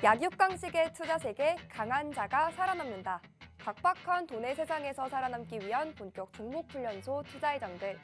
약육강식의 투자 세계, 강한 자가 살아남는다. 각박한 돈의 세상에서 살아남기 위한 본격 종목훈련소 투자의 정글.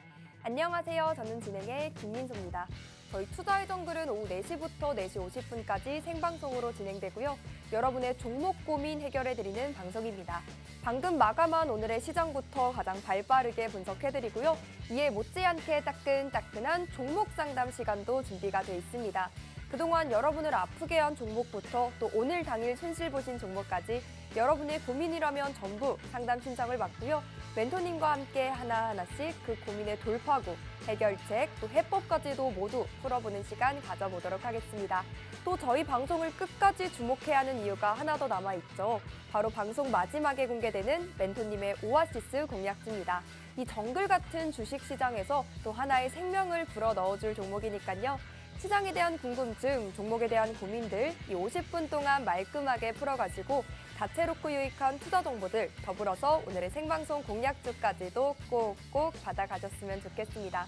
안녕하세요. 저는 진행의 김민소입니다. 저희 투자의 정글은 오후 4시부터 4시 50분까지 생방송으로 진행되고요. 여러분의 종목 고민 해결해드리는 방송입니다. 방금 마감한 오늘의 시장부터 가장 발빠르게 분석해드리고요. 이에 못지않게 따끈따끈한 종목 상담 시간도 준비가 돼 있습니다. 그동안 여러분을 아프게 한 종목부터 또 오늘 당일 손실 보신 종목까지 여러분의 고민이라면 전부 상담 신청을 받고요. 멘토님과 함께 하나하나씩 그 고민의 돌파구, 해결책, 또 해법까지도 모두 풀어보는 시간 가져보도록 하겠습니다. 또 저희 방송을 끝까지 주목해야 하는 이유가 하나 더 남아있죠. 바로 방송 마지막에 공개되는 멘토님의 오아시스 공략주입니다. 이 정글 같은 주식시장에서 또 하나의 생명을 불어넣어줄 종목이니까요. 시장에 대한 궁금증, 종목에 대한 고민들 이 50분 동안 말끔하게 풀어가지고 다채롭고 유익한 투자 정보들 더불어서 오늘의 생방송 공략주까지도 꼭꼭 받아가셨으면 좋겠습니다.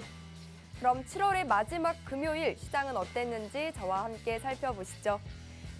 그럼 7월의 마지막 금요일 시장은 어땠는지 저와 함께 살펴보시죠.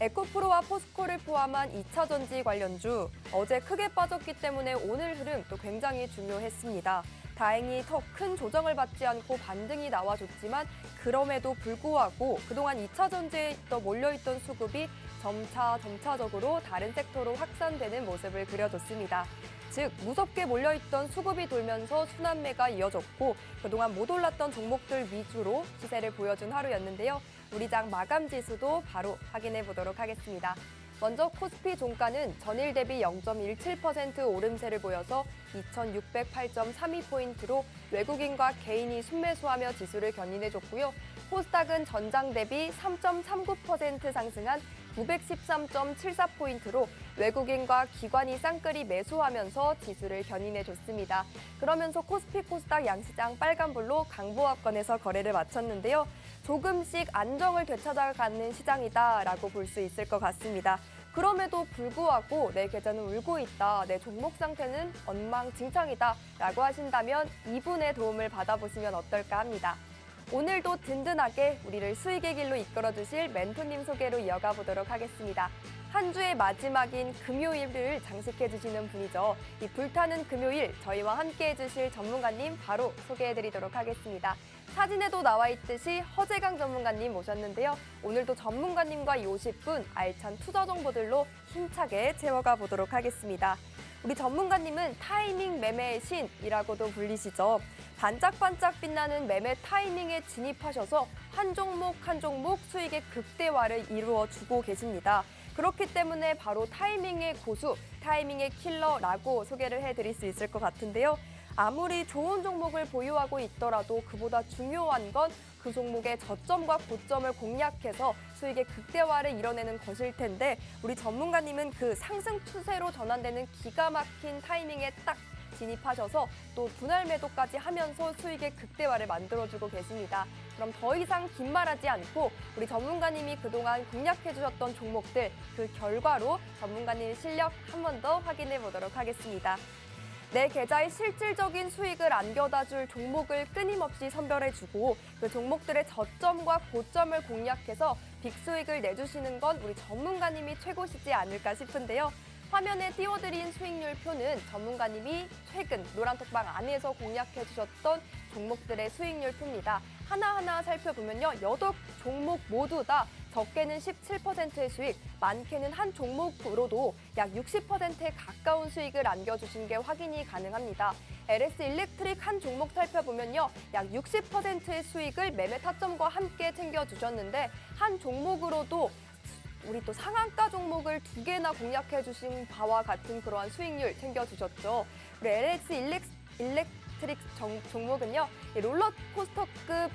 에코프로와 포스코를 포함한 2차전지 관련주 어제 크게 빠졌기 때문에 오늘 흐름 또 굉장히 중요했습니다. 다행히 더 큰 조정을 받지 않고 반등이 나와줬지만 그럼에도 불구하고 그동안 2차전지에 몰려있던 수급이 점차적으로 다른 섹터로 확산되는 모습을 그려줬습니다. 즉 무섭게 몰려있던 수급이 돌면서 순환매가 이어졌고 그동안 못 올랐던 종목들 위주로 시세를 보여준 하루였는데요. 우리 장 마감 지수도 바로 확인해 보도록 하겠습니다. 먼저 코스피 종가는 전일 대비 0.17% 오름세를 보여서 2608.32포인트로 외국인과 개인이 순매수하며 지수를 견인해줬고요. 코스닥은 전장 대비 3.39% 상승한 913.74포인트로 외국인과 기관이 쌍끌이 매수하면서 지수를 견인해줬습니다. 그러면서 코스피 코스닥 양시장 빨간불로 강보합권에서 거래를 마쳤는데요. 조금씩 안정을 되찾아가는 시장이다라고 볼 수 있을 것 같습니다. 그럼에도 불구하고 내 계좌는 울고 있다, 내 종목 상태는 엉망진창이다 라고 하신다면 이분의 도움을 받아보시면 어떨까 합니다. 오늘도 든든하게 우리를 수익의 길로 이끌어주실 멘토님 소개로 이어가 보도록 하겠습니다. 한 주의 마지막인 금요일을 장식해주시는 분이죠. 이 불타는 금요일 저희와 함께해 주실 전문가님 바로 소개해드리도록 하겠습니다. 사진에도 나와 있듯이 허재강 전문가님 모셨는데요. 오늘도 전문가님과 이 50분 알찬 투자 정보들로 힘차게 채워가 보도록 하겠습니다. 우리 전문가님은 타이밍 매매의 신이라고도 불리시죠. 반짝반짝 빛나는 매매 타이밍에 진입하셔서 한 종목 한 종목 수익의 극대화를 이루어주고 계십니다. 그렇기 때문에 바로 타이밍의 고수, 타이밍의 킬러라고 소개를 해드릴 수 있을 것 같은데요. 아무리 좋은 종목을 보유하고 있더라도 그보다 중요한 건 그 종목의 저점과 고점을 공략해서 수익의 극대화를 이뤄내는 것일 텐데 우리 전문가님은 그 상승 추세로 전환되는 기가 막힌 타이밍에 딱 진입하셔서 또 분할 매도까지 하면서 수익의 극대화를 만들어주고 계십니다. 그럼 더 이상 긴 말하지 않고 우리 전문가님이 그동안 공략해 주셨던 종목들 그 결과로 전문가님의 실력 한 번 더 확인해 보도록 하겠습니다. 내 계좌에 실질적인 수익을 안겨다 줄 종목을 끊임없이 선별해주고 그 종목들의 저점과 고점을 공략해서 빅수익을 내주시는 건 우리 전문가님이 최고시지 않을까 싶은데요. 화면에 띄워드린 수익률 표는 전문가님이 최근 노란톡방 안에서 공략해 주셨던 종목들의 수익률 표입니다. 하나하나 살펴보면요. 8종목 모두 다 적게는 17%의 수익, 많게는 한 종목으로도 약 60%에 가까운 수익을 안겨주신 게 확인이 가능합니다. LS 일렉트릭 한 종목 살펴보면요. 약 60%의 수익을 매매 타점과 함께 챙겨주셨는데 한 종목으로도 우리 또 상한가 종목을 2개나 공략해 주신 바와 같은 그러한 수익률 챙겨주셨죠. 우리 LS 일렉트릭 종목은요. 롤러코스터급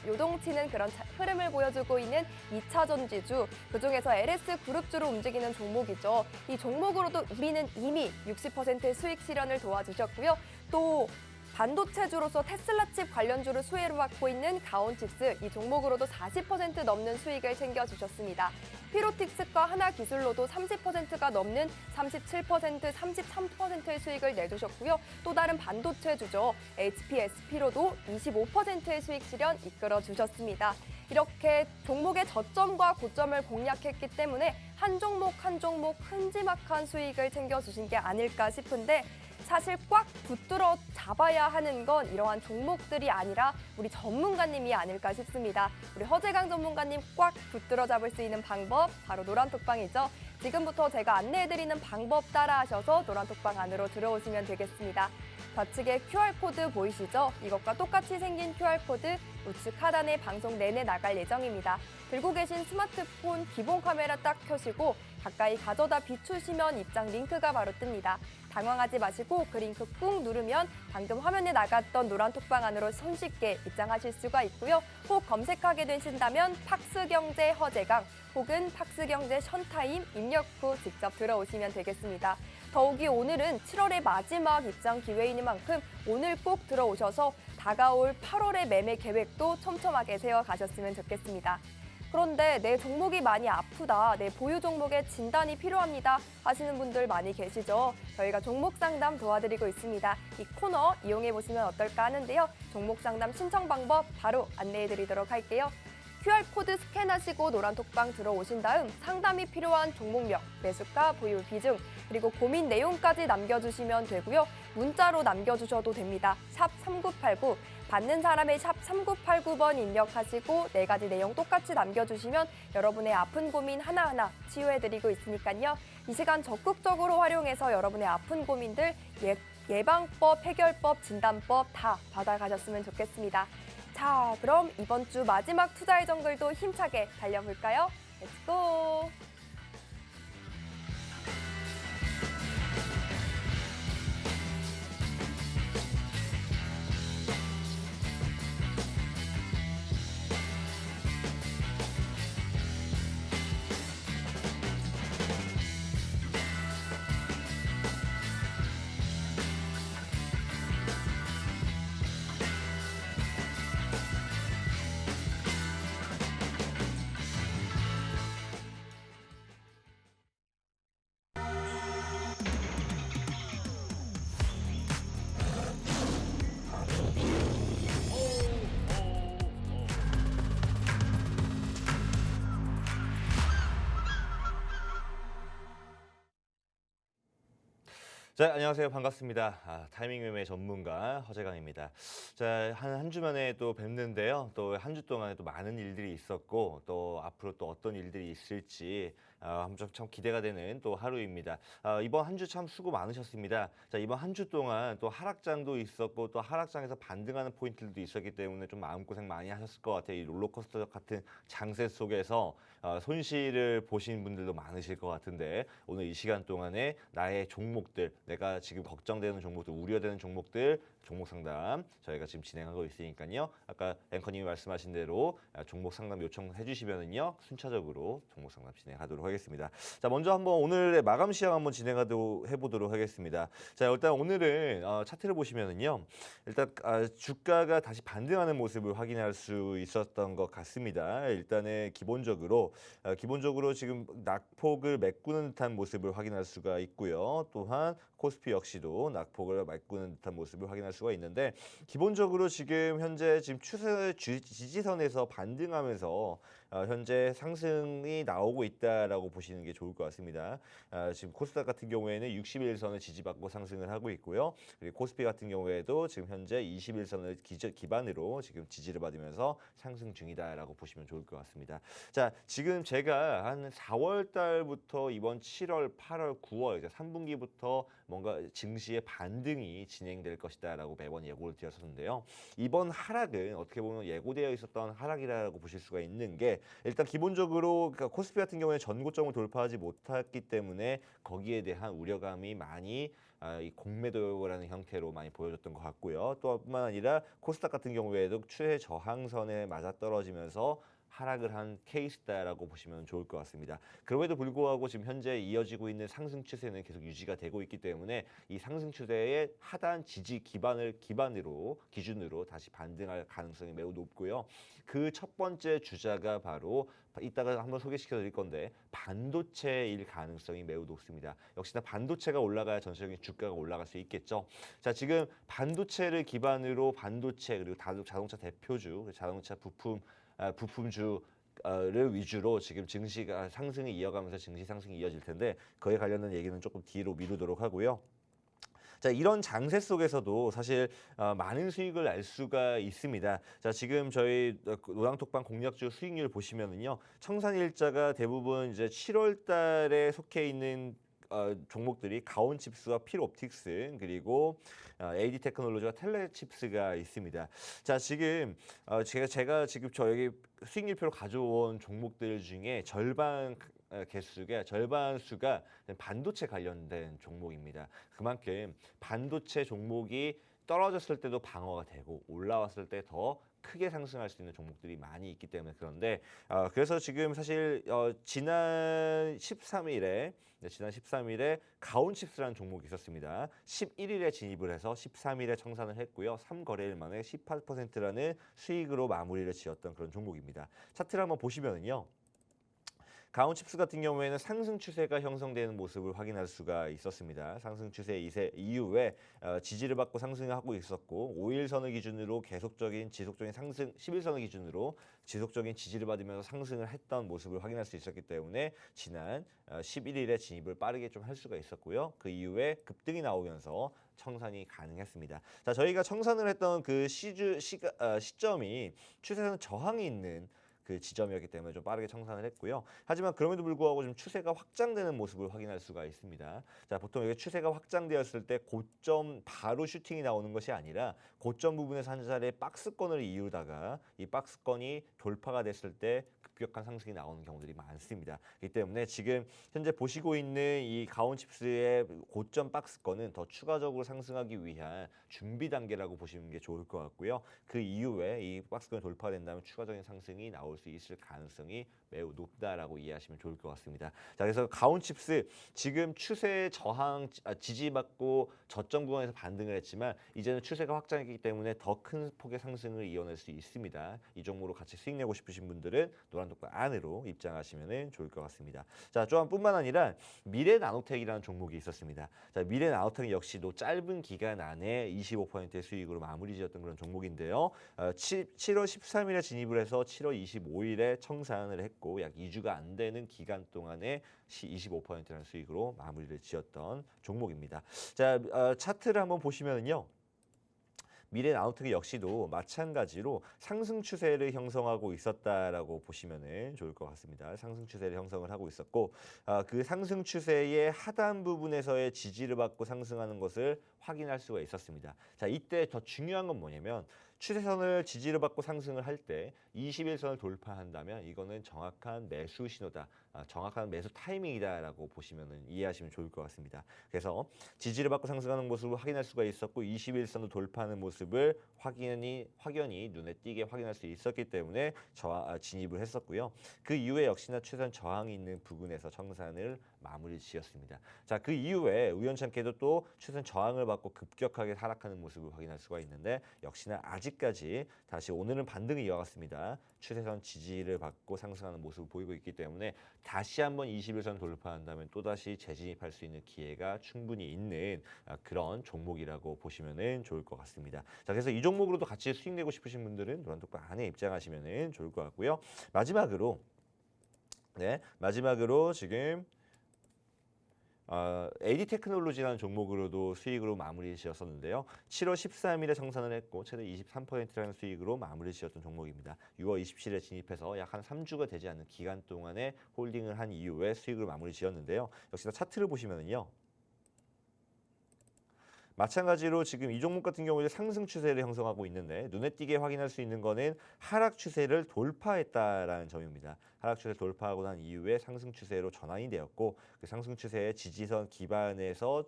요동치는 그런 흐름을 보여주고 있는 2차전지주, 그중에서 LS그룹주로 움직이는 종목이죠. 이 종목으로도 우리는 이미 60%의 수익 실현을 도와주셨고요. 또 반도체주로서 테슬라칩 관련주를 수혜로 받고 있는 가온칩스, 이 종목으로도 40% 넘는 수익을 챙겨주셨습니다. 피로틱스과 하나기술로도 30%가 넘는 37%, 33%의 수익을 내주셨고요. 또 다른 반도체주죠. HPSP로도 25%의 수익 실현 이끌어주셨습니다. 이렇게 종목의 저점과 고점을 공략했기 때문에 한 종목 한 종목 큼지막한 수익을 챙겨주신 게 아닐까 싶은데 사실 꽉 붙들어 잡아야 하는 건 이러한 종목들이 아니라 우리 전문가님이 아닐까 싶습니다. 우리 허재강 전문가님 꽉 붙들어 잡을 수 있는 방법 바로 노란톡방이죠. 지금부터 제가 안내해드리는 방법 따라하셔서 노란톡방 안으로 들어오시면 되겠습니다. 좌측에 QR코드 보이시죠? 이것과 똑같이 생긴 QR코드 우측 하단에 방송 내내 나갈 예정입니다. 들고 계신 스마트폰 기본 카메라 딱 켜시고 가까이 가져다 비추시면 입장 링크가 바로 뜹니다. 당황하지 마시고 그 링크 꾹 누르면 방금 화면에 나갔던 노란톡방 안으로 손쉽게 입장하실 수가 있고요. 혹 검색하게 되신다면 팍스경제 허재강 혹은 팍스경제 션타임 입력 후 직접 들어오시면 되겠습니다. 더욱이 오늘은 7월의 마지막 입장 기회이는 만큼 오늘 꼭 들어오셔서 다가올 8월의 매매 계획도 촘촘하게 세워가셨으면 좋겠습니다. 그런데 내 종목이 많이 아프다, 내 보유 종목의 진단이 필요합니다 하시는 분들 많이 계시죠? 저희가 종목 상담 도와드리고 있습니다. 이 코너 이용해보시면 어떨까 하는데요. 종목 상담 신청 방법 바로 안내해드리도록 할게요. QR코드 스캔하시고 노란톡방 들어오신 다음 상담이 필요한 종목명, 매수가, 보유 비중, 그리고 고민 내용까지 남겨주시면 되고요. 문자로 남겨주셔도 됩니다. 샵 3989, 받는 사람의 샵 3989번 입력하시고 4가지 내용 똑같이 남겨주시면 여러분의 아픈 고민 하나하나 치유해드리고 있으니까요. 이 시간 적극적으로 활용해서 여러분의 아픈 고민들 예방법, 해결법, 진단법 다 받아가셨으면 좋겠습니다. 자, 그럼 이번 주 마지막 투자의 정글도 힘차게 달려볼까요? 렛츠고! 자, 안녕하세요. 반갑습니다. 타이밍 매매 전문가 허재강입니다. 자, 한 주 만에 또 뵙는데요. 또 한 주 동안에 또 많은 일들이 있었고 또 앞으로 또 어떤 일들이 있을지 참 기대가 되는 또 하루입니다. 이번 한 주 참 수고 많으셨습니다. 자, 이번 한 주 동안 또 하락장도 있었고 또 하락장에서 반등하는 포인트들도 있었기 때문에 좀 마음고생 많이 하셨을 것 같아요. 이 롤러코스터 같은 장세 속에서 손실을 보신 분들도 많으실 것 같은데 오늘 이 시간 동안에 나의 종목들, 내가 지금 걱정되는 종목들, 우려되는 종목들 종목 상담 저희가 지금 진행하고 있으니까요. 아까 앵커님이 말씀하신 대로 종목 상담 요청해 주시면은요. 순차적으로 종목 상담 진행하도록 하겠습니다. 자, 먼저 한번 오늘의 마감 시황 한번 진행하도록 해보도록 하겠습니다. 자, 일단 오늘은 차트를 보시면은요. 일단 주가가 다시 반등하는 모습을 확인할 수 있었던 것 같습니다. 일단은 기본적으로 지금 낙폭을 메꾸는 듯한 모습을 확인할 수가 있고요. 또한 코스피 역시도 낙폭을 메꾸는 듯한 모습을 확인할 수가 있는데 기본적으로 지금 현재 지금 추세 지지선에서 반등하면서 현재 상승이 나오고 있다라고 보시는 게 좋을 것 같습니다. 지금 코스닥 같은 경우에는 61선을 지지받고 상승을 하고 있고요. 그리고 코스피 같은 경우에도 지금 현재 21선을 기반으로 지금 지지를 받으면서 상승 중이다라고 보시면 좋을 것 같습니다. 자, 지금 제가 한 4월 달부터 이번 7월, 8월, 9월 이제 3분기부터 뭔가 증시의 반등이 진행될 것이다라고 매번 예고를 드렸었는데요. 이번 하락은 어떻게 보면 예고되어 있었던 하락이라고 보실 수가 있는 게 일단 기본적으로 그러니까 코스피 같은 경우에 전고점을 돌파하지 못했기 때문에 거기에 대한 우려감이 많이 이 공매도라는 형태로 많이 보여졌던 것 같고요. 또 뿐만 아니라 코스닥 같은 경우에도 추세 저항선에 맞아떨어지면서 하락을 한 케이스다라고 보시면 좋을 것 같습니다. 그럼에도 불구하고 지금 현재 이어지고 있는 상승 추세는 계속 유지가 되고 있기 때문에 이 상승 추세의 하단 지지 기준으로 다시 반등할 가능성이 매우 높고요. 그 첫 번째 주자가 바로 이따가 한번 소개시켜 드릴 건데 반도체일 가능성이 매우 높습니다. 역시나 반도체가 올라가야 전체적인 주가가 올라갈 수 있겠죠. 자, 지금 반도체를 기반으로 반도체 그리고 자동차 대표주, 자동차 부품 부품주를 위주로 지금 증시가 상승이 이어가면서 증시 상승이 이어질 텐데 그에 관련된 얘기는 조금 뒤로 미루도록 하고요. 자, 이런 장세 속에서도 사실 많은 수익을 낼 수가 있습니다. 자, 지금 저희 노랑톡방 공략주 수익률 보시면은요, 청산일자가 대부분 이제 7월 달에 속해 있는 종목들이 가온칩스와 필옵틱스 그리고 AD 테크놀로지와 텔레칩스가 있습니다. 자, 지금 제가 지금 저 여기 수익률표로 가져온 종목들 중에 절반 수가 반도체 관련된 종목입니다. 그만큼 반도체 종목이 떨어졌을 때도 방어가 되고 올라왔을 때 더 크게 상승할 수 있는 종목들이 많이 있기 때문에 그런데 그래서 지금 사실 지난 13일에 가온칩스라는 종목이 있었습니다. 11일에 진입을 해서 13일에 청산을 했고요. 3거래일 만에 18%라는 수익으로 마무리를 지었던 그런 종목입니다. 차트를 한번 보시면은요. 가온칩스 같은 경우에는 상승 추세가 형성되는 모습을 확인할 수가 있었습니다. 상승 추세 이후에 지지를 받고 상승하고 있었고 5일선을 기준으로 지속적인 상승, 10일선을 기준으로 지속적인 지지를 받으면서 상승을 했던 모습을 확인할 수 있었기 때문에 지난 11일에 진입을 빠르게 좀 할 수가 있었고요. 그 이후에 급등이 나오면서 청산이 가능했습니다. 자, 저희가 청산을 했던 그 시점이 추세선 저항이 있는 그 지점이었기 때문에 좀 빠르게 청산을 했고요. 하지만 그럼에도 불구하고 좀 추세가 확장되는 모습을 확인할 수가 있습니다. 자, 보통 이게 추세가 확장되었을 때 고점 바로 슈팅이 나오는 것이 아니라 고점 부분에서 한 차례 박스권을 이루다가 이 박스권이 돌파가 됐을 때 급격한 상승이 나오는 경우들이 많습니다. 그렇기 때문에 지금 현재 보시고 있는 이 가온칩스의 고점 박스권은 더 추가적으로 상승하기 위한 준비 단계라고 보시는 게 좋을 것 같고요. 그 이후에 이 박스권이 돌파된다면 추가적인 상승이 나올 수 있을 가능성이 매우 높다라고 이해하시면 좋을 것 같습니다. 자, 그래서 가온칩스 지금 추세 저항 지지받고 저점 구간에서 반등을 했지만 이제는 추세가 확장했기 때문에 더 큰 폭의 상승을 이어낼 수 있습니다. 이 종목으로 같이 수익 내고 싶으신 분들은 노란독방 안으로 입장하시면 좋을 것 같습니다. 자, 또한뿐만 아니라 미래나노텍이라는 종목이 있었습니다. 자, 미래나노텍 역시도 짧은 기간 안에 25%의 수익으로 마무리 지었던 그런 종목인데요. 7월 13일에 진입을 해서 7월 25일에 청산을 했고 약 2주가 안 되는 기간 동안에 25%라는 수익으로 마무리를 지었던 종목입니다. 자, 차트를 한번 보시면요. 미래나노텍 역시도 마찬가지로 상승 추세를 형성하고 있었다라고 보시면 좋을 것 같습니다. 상승 추세를 형성을 하고 있었고 그 상승 추세의 하단 부분에서의 지지를 받고 상승하는 것을 확인할 수가 있었습니다. 자, 이때 더 중요한 건 뭐냐면 추세선을 지지를 받고 상승을 할 때 21선을 돌파한다면 이거는 정확한 매수 신호다. 정확한 매수 타이밍이다라고 보시면 이해하시면 좋을 것 같습니다. 그래서 지지를 받고 상승하는 모습을 확인할 수가 있었고 21선을 돌파하는 모습을 확연히 눈에 띄게 확인할 수 있었기 때문에 진입을 했었고요. 그 이후에 역시나 추세선 저항이 있는 부근에서 청산을 마무리 지었습니다. 자, 그 이후에 우연찮게도 또 추세선 저항을 받고 급격하게 하락하는 모습을 확인할 수가 있는데 역시나 아직까지 다시 오늘은 반등을 이어갔습니다. 추세선 지지를 받고 상승하는 모습을 보이고 있기 때문에 다시 한번 21선 돌파한다면 또다시 재진입할 수 있는 기회가 충분히 있는 그런 종목이라고 보시면 좋을 것 같습니다. 자, 그래서 이 종목으로도 같이 수익 내고 싶으신 분들은 노란톡방 안에 입장하시면 좋을 것 같고요. 마지막으로 지금 AD 테크놀로지라는 종목으로도 수익으로 마무리 지었었는데요. 7월 13일에 청산을 했고 최대 23%라는 수익으로 마무리 지었던 종목입니다. 6월 27일에 진입해서 약 한 3주가 되지 않는 기간 동안에 홀딩을 한 이후에 수익으로 마무리 지었는데요. 역시나 차트를 보시면요. 마찬가지로 지금 이 종목 같은 경우에 상승 추세를 형성하고 있는데 눈에 띄게 확인할 수 있는 거는 하락 추세를 돌파했다라는 점입니다. 하락 추세를 돌파하고 난 이후에 상승 추세로 전환이 되었고 그 상승 추세의 지지선 기반에서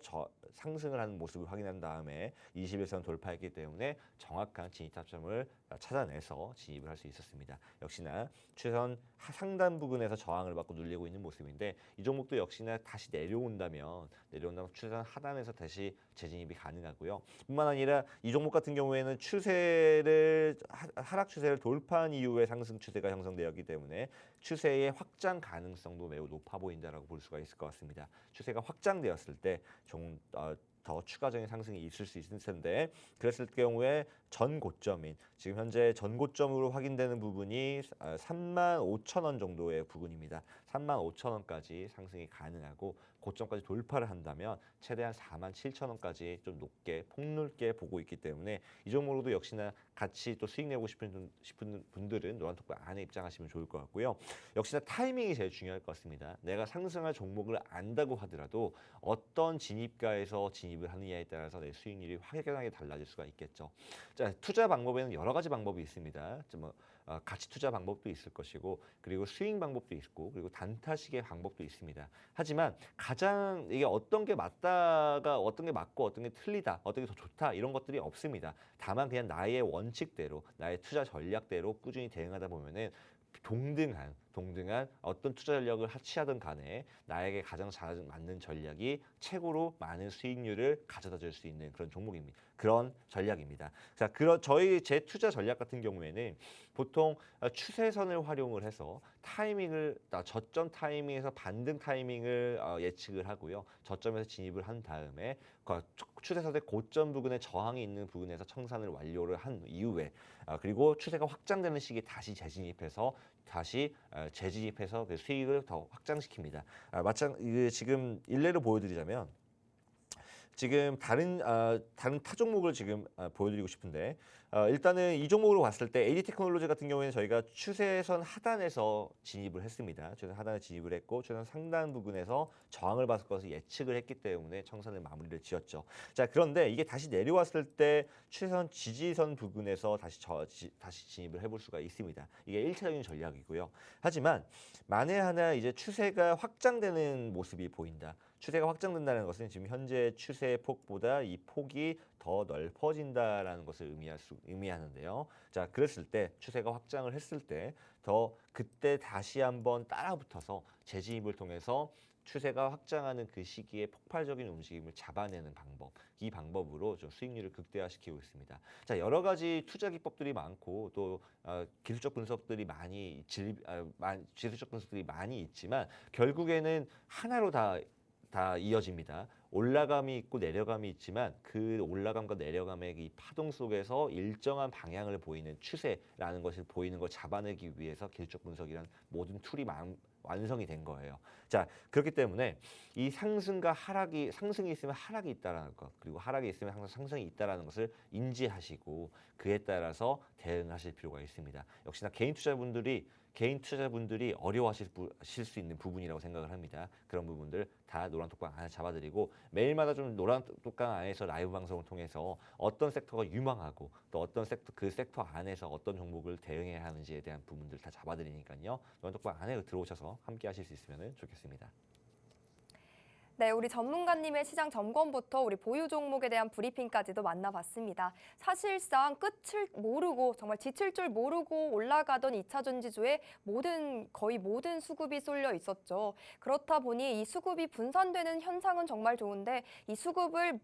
상승을 하는 모습을 확인한 다음에 21선 돌파했기 때문에 정확한 진입 타점을 찾아내서 진입을 할 수 있었습니다. 역시나 추세선 상단 부근에서 저항을 받고 눌리고 있는 모습인데 이 종목도 역시나 다시 내려온다면 추세선 하단에서 다시 재진입이 가능하고요. 뿐만 아니라 이 종목 같은 경우에는 하락 추세를 돌파한 이후에 상승 추세가 형성되었기 때문에 추세의 확장 가능성도 매우 높아 보인다라고 볼 수가 있을 것 같습니다. 추세가 확장되었을 때 더 추가적인 상승이 있을 수 있을 텐데 그랬을 경우에 전 고점인 지금 현재 전 고점으로 확인되는 부분이 35,000원 정도의 부분입니다. 35,000원까지 상승이 가능하고 고점까지 돌파를 한다면 최대한 47,000원까지 좀 높게 폭넓게 보고 있기 때문에 이 종목으로도 역시나 같이 또 수익 내고 싶은 분들은 노란톡방 안에 입장하시면 좋을 것 같고요. 역시나 타이밍이 제일 중요할 것 같습니다. 내가 상승할 종목을 안다고 하더라도 어떤 진입가에서 진입을 하느냐에 따라서 내 수익률이 확연하게 달라질 수가 있겠죠. 자, 투자 방법에는 여러 가지 방법이 있습니다. 가치 투자 방법도 있을 것이고 그리고 스윙 방법도 있고 그리고 단타식의 방법도 있습니다. 하지만 가장 이게 어떤 게 맞다가 어떤 게 맞고 어떤 게 틀리다 어떤 게 더 좋다 이런 것들이 없습니다. 다만 그냥 나의 원칙대로 나의 투자 전략대로 꾸준히 대응하다 보면은 동등한 어떤 투자 전략을 취하든 간에 나에게 가장 잘 맞는 전략이 최고로 많은 수익률을 가져다 줄 수 있는 그런 종목입니다. 그런 전략입니다. 자, 제 투자 전략 같은 경우에는 보통 추세선을 활용을 해서 저점 타이밍에서 반등 타이밍을 예측을 하고요. 저점에서 진입을 한 다음에 추세선의 고점 부근에 저항이 있는 부분에서 청산을 완료를 한 이후에 그리고 추세가 확장되는 시기에 다시 재진입해서 그 수익을 더 확장시킵니다. 지금 일례로 보여드리자면 지금 다른 타 종목을 지금 보여드리고 싶은데 일단은 이 종목으로 봤을 때 AD 테크놀로지 같은 경우에는 저희가 추세선 하단에서 진입을 했습니다. 추세선 하단에 진입을 했고 추세선 상단 부분에서 저항을 받을 것을 예측을 했기 때문에 청산을 마무리를 지었죠. 자, 그런데 이게 다시 내려왔을 때 추세선 지지선 부분에서 다시 진입을 해볼 수가 있습니다. 이게 1차적인 전략이고요. 하지만 만에 하나 이제 추세가 확장되는 모습이 보인다. 추세가 확장된다는 것은 지금 현재 추세의 폭보다 이 폭이 더 넓어진다라는 것을 의미하는데요. 자, 그랬을 때 추세가 확장을 했을 때 그때 다시 한번 따라붙어서 재진입을 통해서 추세가 확장하는 그 시기에 폭발적인 움직임을 잡아내는 방법, 이 방법으로 좀 수익률을 극대화시키고 있습니다. 자, 여러 가지 투자 기법들이 많고 또 기술적 분석들이 많이 있지만 결국에는 하나로 다 이어집니다. 올라감이 있고 내려감이 있지만 그 올라감과 내려감의 이 파동 속에서 일정한 방향을 보이는 추세라는 것을 보이는 걸 잡아내기 위해서 기술적 분석이란 모든 툴이 완성이 된 거예요. 자, 그렇기 때문에 이 상승이 있으면 하락이 있다라는 것, 그리고 하락이 있으면 항상 상승이 있다라는 것을 인지하시고 그에 따라서 대응하실 필요가 있습니다. 역시나 개인 투자자분들이 어려워하실 수 있는 부분이라고 생각을 합니다. 그런 부분들 다 노란톡방 안에 잡아드리고 매일마다 좀 노란톡방 안에서 라이브 방송을 통해서 어떤 섹터가 유망하고 또 어떤 그 섹터 안에서 어떤 종목을 대응해야 하는지에 대한 부분들 다 잡아드리니까요. 노란톡방 안에 들어오셔서 함께 하실 수 있으면 좋겠습니다. 네, 우리 전문가님의 시장 점검부터 우리 보유 종목에 대한 브리핑까지도 만나봤습니다. 사실상 끝을 모르고 정말 지칠 줄 모르고 올라가던 2차 전지주에 거의 모든 수급이 쏠려 있었죠. 그렇다 보니 이 수급이 분산되는 현상은 정말 좋은데 이 수급을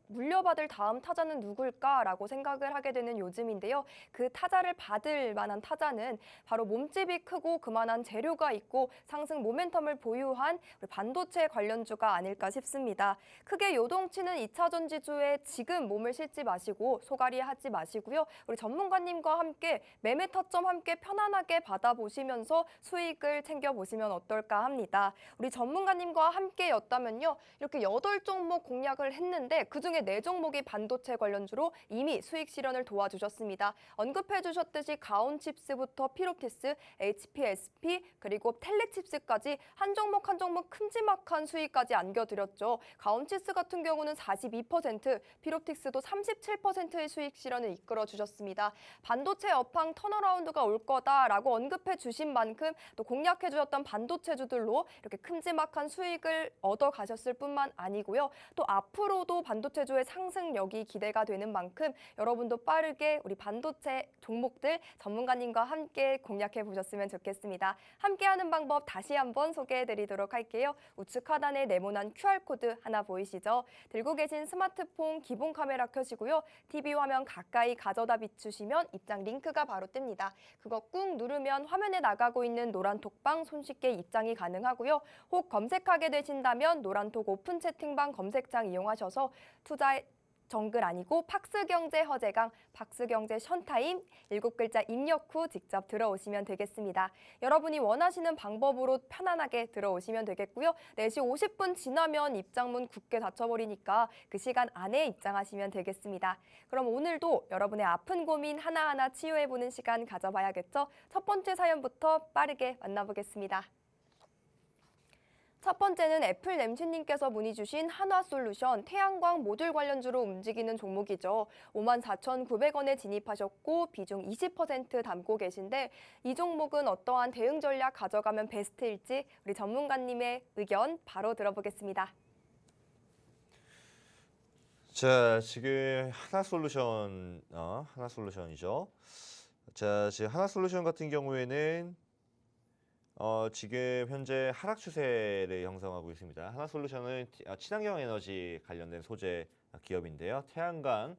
물려받을 다음 타자는 누굴까라고 생각을 하게 되는 요즘인데요. 그 타자를 받을 만한 타자는 바로 몸집이 크고 그만한 재료가 있고 상승 모멘텀을 보유한 우리 반도체 관련주가 아닐까 싶습니다. 크게 요동치는 2차 전지주에 지금 몸을 싣지 마시고 소갈이 하지 마시고요. 우리 전문가님과 함께 매매 타점 함께 편안하게 받아보시면서 수익을 챙겨보시면 어떨까 합니다. 우리 전문가님과 함께였다면요. 이렇게 8종목 공략을 했는데 그중에 4종목이 반도체 관련주로 이미 수익 실현을 도와주셨습니다. 언급해 주셨듯이 가온칩스부터 피롭티스, HPSP 그리고 텔레칩스까지 한 종목 한 종목 큼지막한 수익까지 안겨드렸죠. 가온칩스 같은 경우는 42%, 피롭틱스도 37%의 수익 실현을 이끌어 주셨습니다. 반도체 업황 턴어라운드가 올 거다라고 언급해 주신 만큼 또 공략해 주셨던 반도체주들로 이렇게 큼지막한 수익을 얻어 가셨을 뿐만 아니고요. 또 앞으로도 반도체주의 상승력이 기대가 되는 만큼 여러분도 빠르게 우리 반도체 종목들 전문가님과 함께 공략해 보셨으면 좋겠습니다. 함께하는 방법 다시 한번 소개해 드리도록 할게요. 우측 하단에 네모난 QR코드 하나 보이시죠? 들고 계신 스마트폰 기본 카메라 켜시고요. TV 화면 가까이 가져다 비추시면 입장 링크가 바로 뜹니다. 그거 꾹 누르면 화면에 나가고 있는 노란톡방 손쉽게 입장이 가능하고요. 혹 검색하게 되신다면 노란톡 오픈 채팅방 검색창 이용하셔서 들어오셔서 투자 정글 아니고 팍스경제 허재강, 박스경제 션타임 7글자 입력 후 직접 들어오시면 되겠습니다. 여러분이 원하시는 방법으로 편안하게 들어오시면 되겠고요. 4시 50분 지나면 입장문 굳게 닫혀버리니까 그 시간 안에 입장하시면 되겠습니다. 그럼 오늘도 여러분의 아픈 고민 하나하나 치유해보는 시간 가져봐야겠죠? 첫 번째 사연부터 빠르게 만나보겠습니다. 첫 번째는 애플 램씨님께서 문의 주신 한화솔루션 태양광 모듈 관련주로 움직이는 종목이죠. 54,900원에 진입하셨고 비중 20% 담고 계신데 이 종목은 어떠한 대응 전략 가져가면 베스트일지 우리 전문가님의 의견 바로 들어보겠습니다. 자, 지금 하나솔루션이죠. 자, 지금 하나솔루션 같은 경우에는 지금 현재 하락 추세를 형성하고 있습니다. 하나솔루션은 친환경 에너지 관련된 소재 기업인데요. 태양광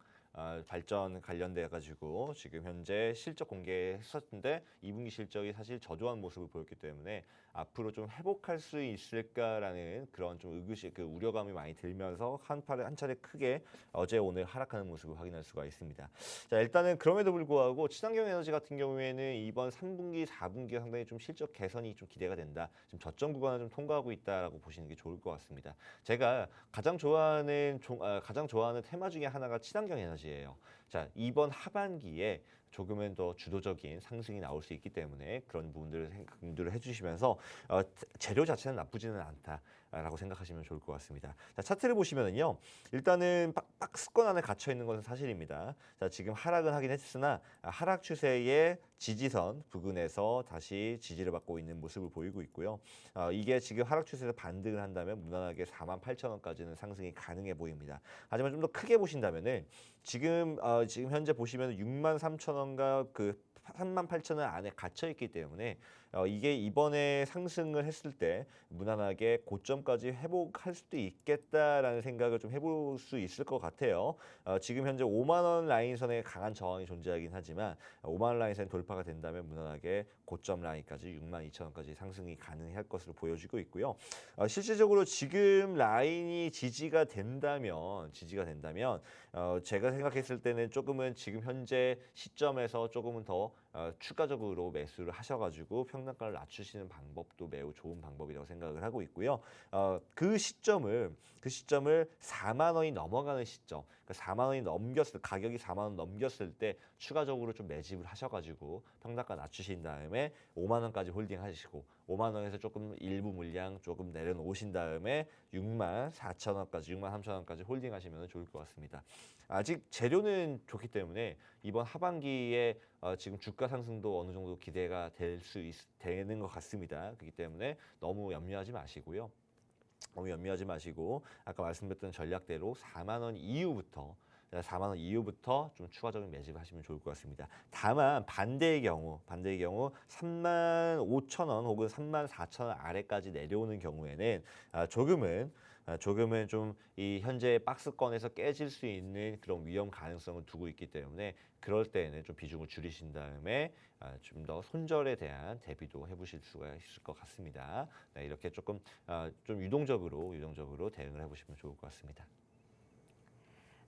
발전 관련돼 가지고 지금 현재 실적 공개했었는데 2분기 실적이 사실 저조한 모습을 보였기 때문에 앞으로 좀 회복할 수 있을까라는 그런 좀 의구심, 그 우려감이 많이 들면서 한 차례 크게 어제 오늘 하락하는 모습을 확인할 수가 있습니다. 자, 일단은 그럼에도 불구하고 친환경 에너지 같은 경우에는 이번 3분기, 4분기가 상당히 좀 실적 개선이 좀 기대가 된다. 지금 저점 구간을 좀 통과하고 있다라고 보시는 게 좋을 것 같습니다. 제가 가장 좋아하는 테마 중에 하나가 친환경 에너지예요. 자, 이번 하반기에 조금은 더 주도적인 상승이 나올 수 있기 때문에 그런 부분들을 해주시면서 재료 자체는 나쁘지는 않다라고 생각하시면 좋을 것 같습니다. 자, 차트를 보시면은요, 일단은 박스권 안에 갇혀 있는 것은 사실입니다. 자, 지금 하락은 하긴 했으나 하락 추세의 지지선 부근에서 다시 지지를 받고 있는 모습을 보이고 있고요. 이게 지금 하락 추세에서 반등을 한다면 무난하게 48,000원까지는 상승이 가능해 보입니다. 하지만 좀 더 크게 보신다면은 지금 현재 보시면 63,000원과 그 38,000원 안에 갇혀 있기 때문에 이게 이번에 상승을 했을 때 무난하게 고점까지 회복할 수도 있겠다라는 생각을 좀 해볼 수 있을 것 같아요. 지금 현재 5만 원 라인선에 강한 저항이 존재하긴 하지만 5만 원 라인선 돌파가 된다면 무난하게 고점 라인까지 62,000원까지 상승이 가능할 것으로 보여지고 있고요. 실질적으로 지금 라인이 지지가 된다면 제가 생각했을 때는 조금은 지금 현재 시점에서 조금은 더 추가적으로 매수를 하셔가지고 평단가를 낮추시는 방법도 매우 좋은 방법이라고 생각을 하고 있고요. 그 시점을 4만 원이 넘어가는 시점, 그러니까 4만 원이 가격이 4만 원 넘겼을 때 추가적으로 좀 매집을 하셔가지고 평단가 낮추신 다음에 5만 원까지 홀딩하시고 5만 원에서 조금 일부 물량 조금 내려놓으신 다음에 6만 4천 원까지, 6만 3천 원까지 홀딩하시면 좋을 것 같습니다. 아직 재료는 좋기 때문에 이번 하반기에 지금 주가 상승도 어느 정도 기대가 되는 것 같습니다. 그렇기 때문에 너무 염려하지 마시고 아까 말씀드렸던 전략대로 4만 원 이후부터 좀 추가적인 매집을 하시면 좋을 것 같습니다. 다만 반대의 경우 3만 5천 원 혹은 3만 4천 원 아래까지 내려오는 경우에는 조금은 좀 이 현재 박스권에서 깨질 수 있는 그런 위험 가능성을 두고 있기 때문에 그럴 때에는 좀 비중을 줄이신 다음에 좀 더 손절에 대한 대비도 해보실 수가 있을 것 같습니다. 네, 이렇게 조금 좀 유동적으로 대응을 해보시면 좋을 것 같습니다.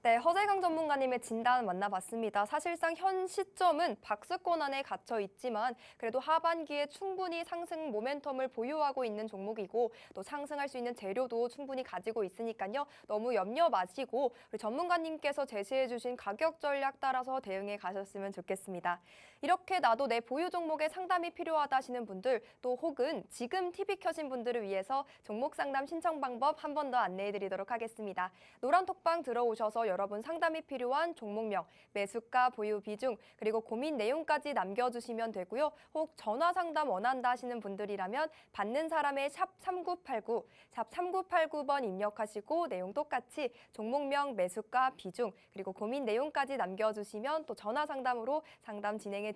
네, 허재강 전문가님의 진단 만나봤습니다. 사실상 현 시점은 박스권 안에 갇혀 있지만 그래도 하반기에 충분히 상승 모멘텀을 보유하고 있는 종목이고 또 상승할 수 있는 재료도 충분히 가지고 있으니까요. 너무 염려 마시고 우리 전문가님께서 제시해 주신 가격 전략 따라서 대응해 가셨으면 좋겠습니다. 이렇게 나도 내 보유 종목에 상담이 필요하다 하시는 분들 또 혹은 지금 TV 켜신 분들을 위해서 종목 상담 신청 방법 한 번 더 안내해 드리도록 하겠습니다. 노란톡방 들어오셔서 여러분 상담이 필요한 종목명, 매수가, 보유 비중, 그리고 고민 내용까지 남겨주시면 되고요. 혹 전화 상담 원한다 하시는 분들이라면 받는 사람의 샵 3989번 입력하시고 내용 똑같이 종목명, 매수가, 비중, 그리고 고민 내용까지 남겨주시면 또 전화 상담으로 상담 진행에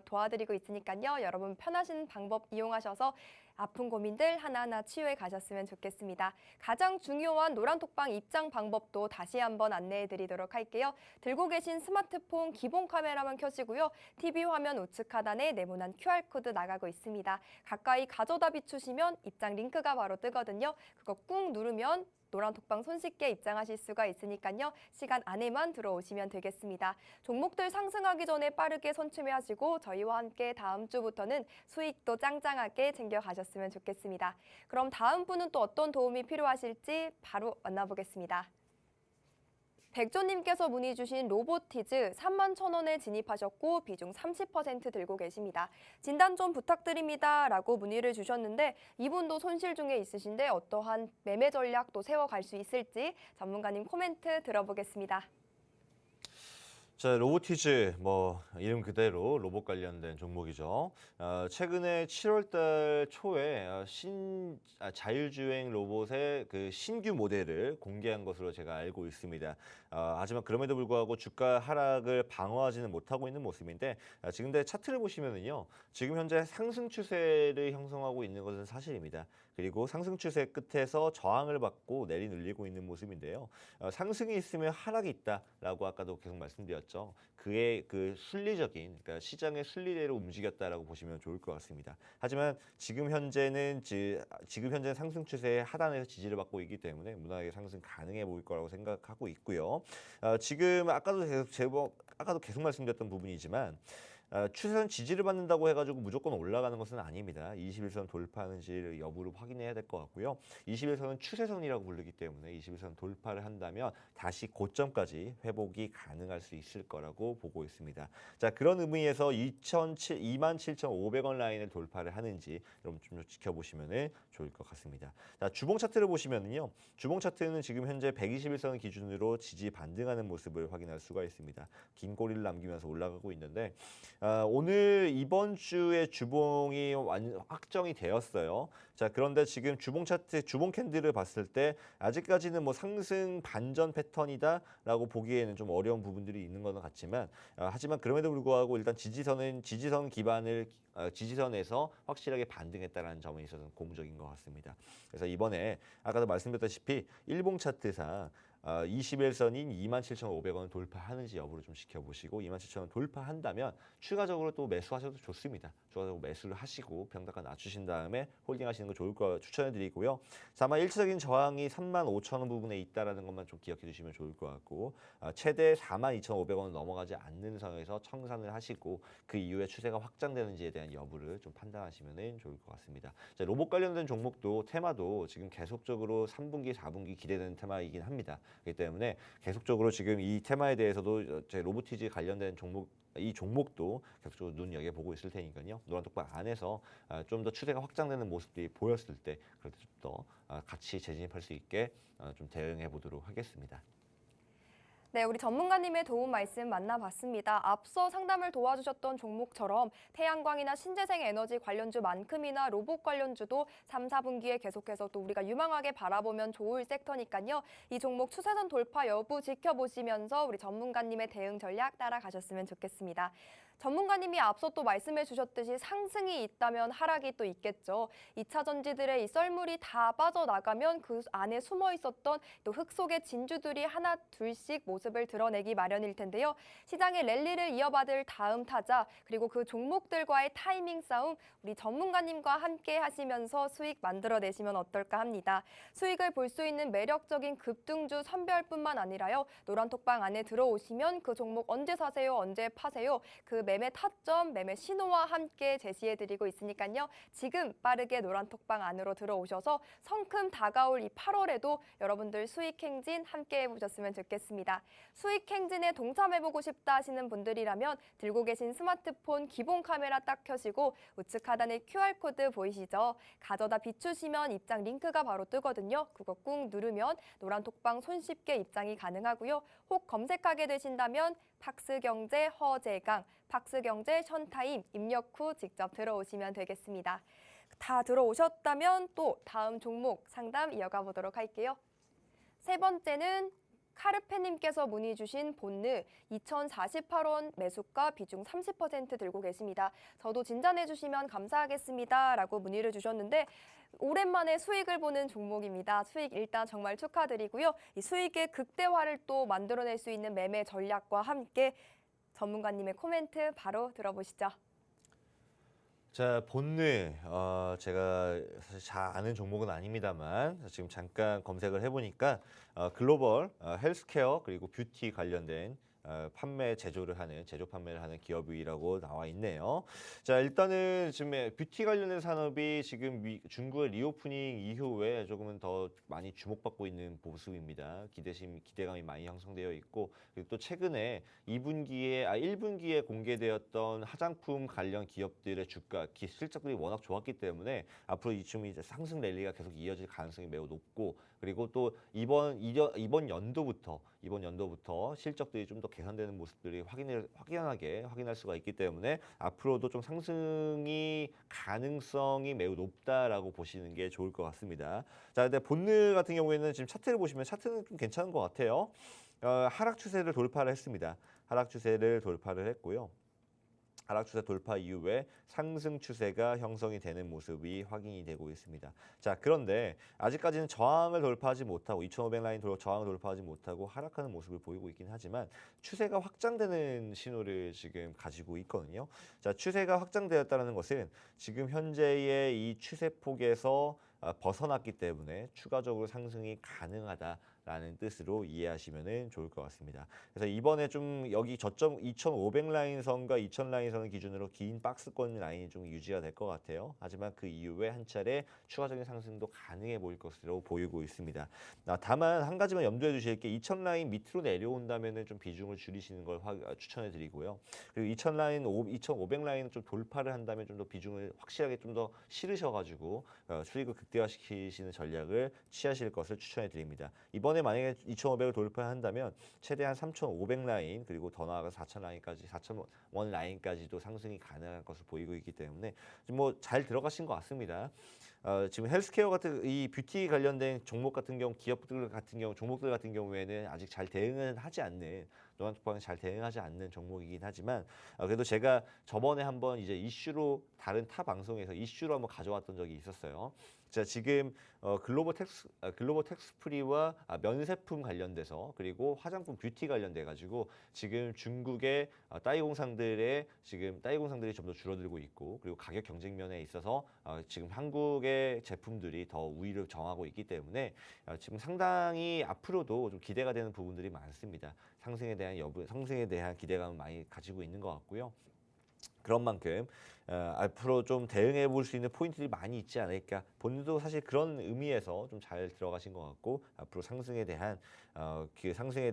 도와드리고 있으니까요. 여러분 편하신 방법 이용하셔서 아픈 고민들 하나하나 치유해 가셨으면 좋겠습니다. 가장 중요한 노란톡방 입장 방법도 다시 한번 안내해 드리도록 할게요. 들고 계신 스마트폰 기본 카메라만 켜시고요. TV 화면 우측 하단에 네모난 QR코드 나가고 있습니다. 가까이 가져다 비추시면 입장 링크가 바로 뜨거든요. 그거 꾹 누르면 노란 톡방 손쉽게 입장하실 수가 있으니까요. 시간 안에만 들어오시면 되겠습니다. 종목들 상승하기 전에 빠르게 선취매하시고 저희와 함께 다음 주부터는 수익도 짱짱하게 챙겨가셨으면 좋겠습니다. 그럼 다음 분은 또 어떤 도움이 필요하실지 바로 만나보겠습니다. 백조님께서 문의 주신 로보티즈 31,000원에 진입하셨고 비중 30% 들고 계십니다. 진단 좀 부탁드립니다 라고 문의를 주셨는데 이분도 손실 중에 있으신데 어떠한 매매 전략도 세워갈 수 있을지 전문가님 코멘트 들어보겠습니다. 자, 로보티즈 이름 그대로 로봇 관련된 종목이죠. 최근에 7월달 초에 자율주행 로봇의 그 신규 모델을 공개한 것으로 제가 알고 있습니다. 하지만 그럼에도 불구하고 주가 하락을 방어하지는 못하고 있는 모습인데 지금 차트를 보시면은요, 지금 현재 상승 추세를 형성하고 있는 것은 사실입니다. 그리고 상승 추세 끝에서 저항을 받고 내리눌리고 있는 모습인데요. 상승이 있으면 하락이 있다라고 아까도 계속 말씀드렸죠. 그의 그 순리적인, 그러니까 시장의 순리대로 움직였다라고 보시면 좋을 것 같습니다. 하지만 지금 현재는 상승 추세의 하단에서 지지를 받고 있기 때문에 무난하게 상승 가능해 보일 거라고 생각하고 있고요. 지금 아까도 계속 말씀드렸던 부분이지만 추세선 지지를 받는다고 해가지고 무조건 올라가는 것은 아닙니다. 21선 돌파하는지 여부를 확인해야 될 것 같고요. 21선은 추세선이라고 부르기 때문에 21선 돌파를 한다면 다시 고점까지 회복이 가능할 수 있을 거라고 보고 있습니다. 자, 그런 의미에서 27,500원 라인을 돌파를 하는지 여러분 좀 지켜보시면 좋을 것 같습니다. 자, 주봉 차트를 보시면은요. 주봉 차트는 지금 현재 121선 기준으로 지지 반등하는 모습을 확인할 수가 있습니다. 긴 꼬리를 남기면서 올라가고 있는데 오늘 이번 주에 주봉이 확정이 되었어요. 자, 그런데 지금 주봉 차트, 주봉 캔들을 봤을 때 아직까지는 상승 반전 패턴이다라고 보기에는 좀 어려운 부분들이 있는 것 같지만 하지만 그럼에도 불구하고 일단 지지선 기반을 지지선에서 확실하게 반등했다는 점에 있어서는 고무적인 것 같습니다. 그래서 이번에 아까도 말씀드렸다시피 일봉 차트상 21선인 27,500원을 돌파하는지 여부를 좀 지켜보시고 27,000원 돌파한다면 추가적으로 또 매수하셔도 좋습니다. 추가적으로 매수를 하시고 병가가 낮추신 다음에 홀딩하시는 거 좋을 거 추천해드리고요. 아마 일차적인 저항이 35,000원 부분에 있다라는 것만 좀 기억해 주시면 좋을 것 같고 최대 42,500원을 넘어가지 않는 선에서 청산을 하시고 그 이후에 추세가 확장되는지에 대한 여부를 좀 판단하시면 좋을 것 같습니다. 자, 로봇 관련된 종목도 테마도 지금 계속적으로 3분기, 4분기 기대되는 테마이긴 합니다. 그렇기 때문에 계속적으로 지금 이 테마에 대해서도 제 로보티즈 관련된 이 종목도 계속적으로 눈여겨보고 있을 테니까요. 노란톡방 안에서 좀 더 추세가 확장되는 모습들이 보였을 때 그럴 때 좀 더 같이 재진입할 수 있게 좀 대응해 보도록 하겠습니다. 네, 우리 전문가님의 도움 말씀 만나봤습니다. 앞서 상담을 도와주셨던 종목처럼 태양광이나 신재생 에너지 관련주만큼이나 로봇 관련주도 3, 4분기에 계속해서 또 우리가 유망하게 바라보면 좋을 섹터니까요. 이 종목 추세선 돌파 여부 지켜보시면서 우리 전문가님의 대응 전략 따라가셨으면 좋겠습니다. 전문가님이 앞서 또 말씀해 주셨듯이 상승이 있다면 하락이 또 있겠죠. 2차 전지들의 이 썰물이 다 빠져나가면 그 안에 숨어 있었던 또 흙 속의 진주들이 하나 둘씩 모습을 드러내기 마련일 텐데요. 시장의 랠리를 이어받을 다음 타자 그리고 그 종목들과의 타이밍 싸움 우리 전문가님과 함께 하시면서 수익 만들어내시면 어떨까 합니다. 수익을 볼 수 있는 매력적인 급등주 선별뿐만 아니라요. 노란톡방 안에 들어오시면 그 종목 언제 사세요, 언제 파세요. 그 매매 타점, 매매 신호와 함께 제시해드리고 있으니까요. 지금 빠르게 노란톡방 안으로 들어오셔서 성큼 다가올 이 8월에도 여러분들 수익 행진 함께 해보셨으면 좋겠습니다. 수익 행진에 동참해보고 싶다 하시는 분들이라면 들고 계신 스마트폰 기본 카메라 딱 켜시고 우측 하단에 QR코드 보이시죠? 가져다 비추시면 입장 링크가 바로 뜨거든요. 그거 꾹 누르면 노란톡방 손쉽게 입장이 가능하고요. 혹 검색하게 되신다면 팍스경제 허재강, 팍스경제 션타임 입력 후 직접 들어오시면 되겠습니다. 다 들어오셨다면 또 다음 종목 상담 이어가 보도록 할게요. 세 번째는 카르페님께서 문의 주신 본느 2,048원 매수가 비중 30% 들고 계십니다. 저도 진단해 주시면 감사하겠습니다. 라고 문의를 주셨는데 오랜만에 수익을 보는 종목입니다. 수익 일단 정말 축하드리고요. 이 수익의 극대화를 또 만들어낼 수 있는 매매 전략과 함께 전문가님의 코멘트 바로 들어보시죠. 자, 본느 제가 사실 잘 아는 종목은 아닙니다만 지금 잠깐 검색을 해보니까 글로벌 헬스케어 그리고 뷰티 관련된 판매 제조 판매를 하는 기업이라고 나와 있네요. 자, 일단은 지금 뷰티 관련된 산업이 지금 중국의 리오프닝 이후에 조금은 더 많이 주목받고 있는 모습입니다. 기대감이 많이 형성되어 있고, 그리고 또 최근에 1분기에 공개되었던 화장품 관련 기업들의 실적들이 워낙 좋았기 때문에 앞으로 이제 상승 랠리가 계속 이어질 가능성이 매우 높고, 그리고 또 이번 연도부터 실적들이 좀 더 개선되는 모습들이 확인할 수가 있기 때문에 앞으로도 좀 상승이 가능성이 매우 높다라고 보시는 게 좋을 것 같습니다. 자, 근데 본느 같은 경우에는 지금 차트를 보시면 차트는 좀 괜찮은 것 같아요. 하락 추세를 돌파를 했습니다. 하락 추세를 돌파를 했고요. 하락 추세 돌파 이후에 상승 추세가 형성이 되는 모습이 확인이 되고 있습니다. 자, 그런데 아직까지는 저항을 돌파하지 못하고 2,500라인 저항을 돌파하지 못하고 하락하는 모습을 보이고 있긴 하지만 추세가 확장되는 신호를 지금 가지고 있거든요. 자, 추세가 확장되었다는 것은 지금 현재의 이 추세폭에서 벗어났기 때문에 추가적으로 상승이 가능하다라는 뜻으로 이해하시면 좋을 것 같습니다. 그래서 이번에 좀 여기 저점 2,500라인 선과 2,000라인 선을 기준으로 긴 박스권 라인이 좀 유지가 될 것 같아요. 하지만 그 이후에 한 차례 추가적인 상승도 가능해 보일 것으로 보이고 있습니다. 다만 한 가지만 염두에 두실 게 2,000라인 밑으로 내려온다면 좀 비중을 줄이시는 걸 추천해 드리고요. 그리고 2,500라인 좀 돌파를 한다면 좀 더 비중을 확실하게 좀 더 실으셔가지고 수익을 극대화시키시는 전략을 취하실 것을 추천해 드립니다. 이번에 만약에 2,500을 돌파한다면 최대한 3,500라인 그리고 더 나아가서 4,000라인까지 4,000원 라인까지도 상승이 가능한 것으로 보이고 있기 때문에 뭐 잘 들어가신 것 같습니다. 지금 헬스케어 같은 이 뷰티 관련된 종목들 같은 경우에는 아직 잘 대응은 하지 않는 노란톡방에 잘 대응하지 않는 종목이긴 하지만 그래도 제가 저번에 한번 이제 다른 타 방송에서 이슈로 한번 가져왔던 적이 있었어요. 자, 지금 글로벌 텍스프리와 면세품 관련돼서 그리고 화장품 뷰티 관련돼 가지고 지금 중국의 따이 공장들이 좀 더 줄어들고 있고, 그리고 가격 경쟁면에 있어서 지금 한국의 제품들이 더 우위를 정하고 있기 때문에 지금 상당히 앞으로도 좀 기대가 되는 부분들이 많습니다. 상승에 대한 기대감을 많이 가지고 있는 것 같고요. 그런 만큼 앞으로 좀 대응해 볼 수 있는 포인트들이 많이 있지 않을까. 본인도 사실 그런 의미에서 좀 잘 들어가신 것 같고, 앞으로 상승에 대한 상승에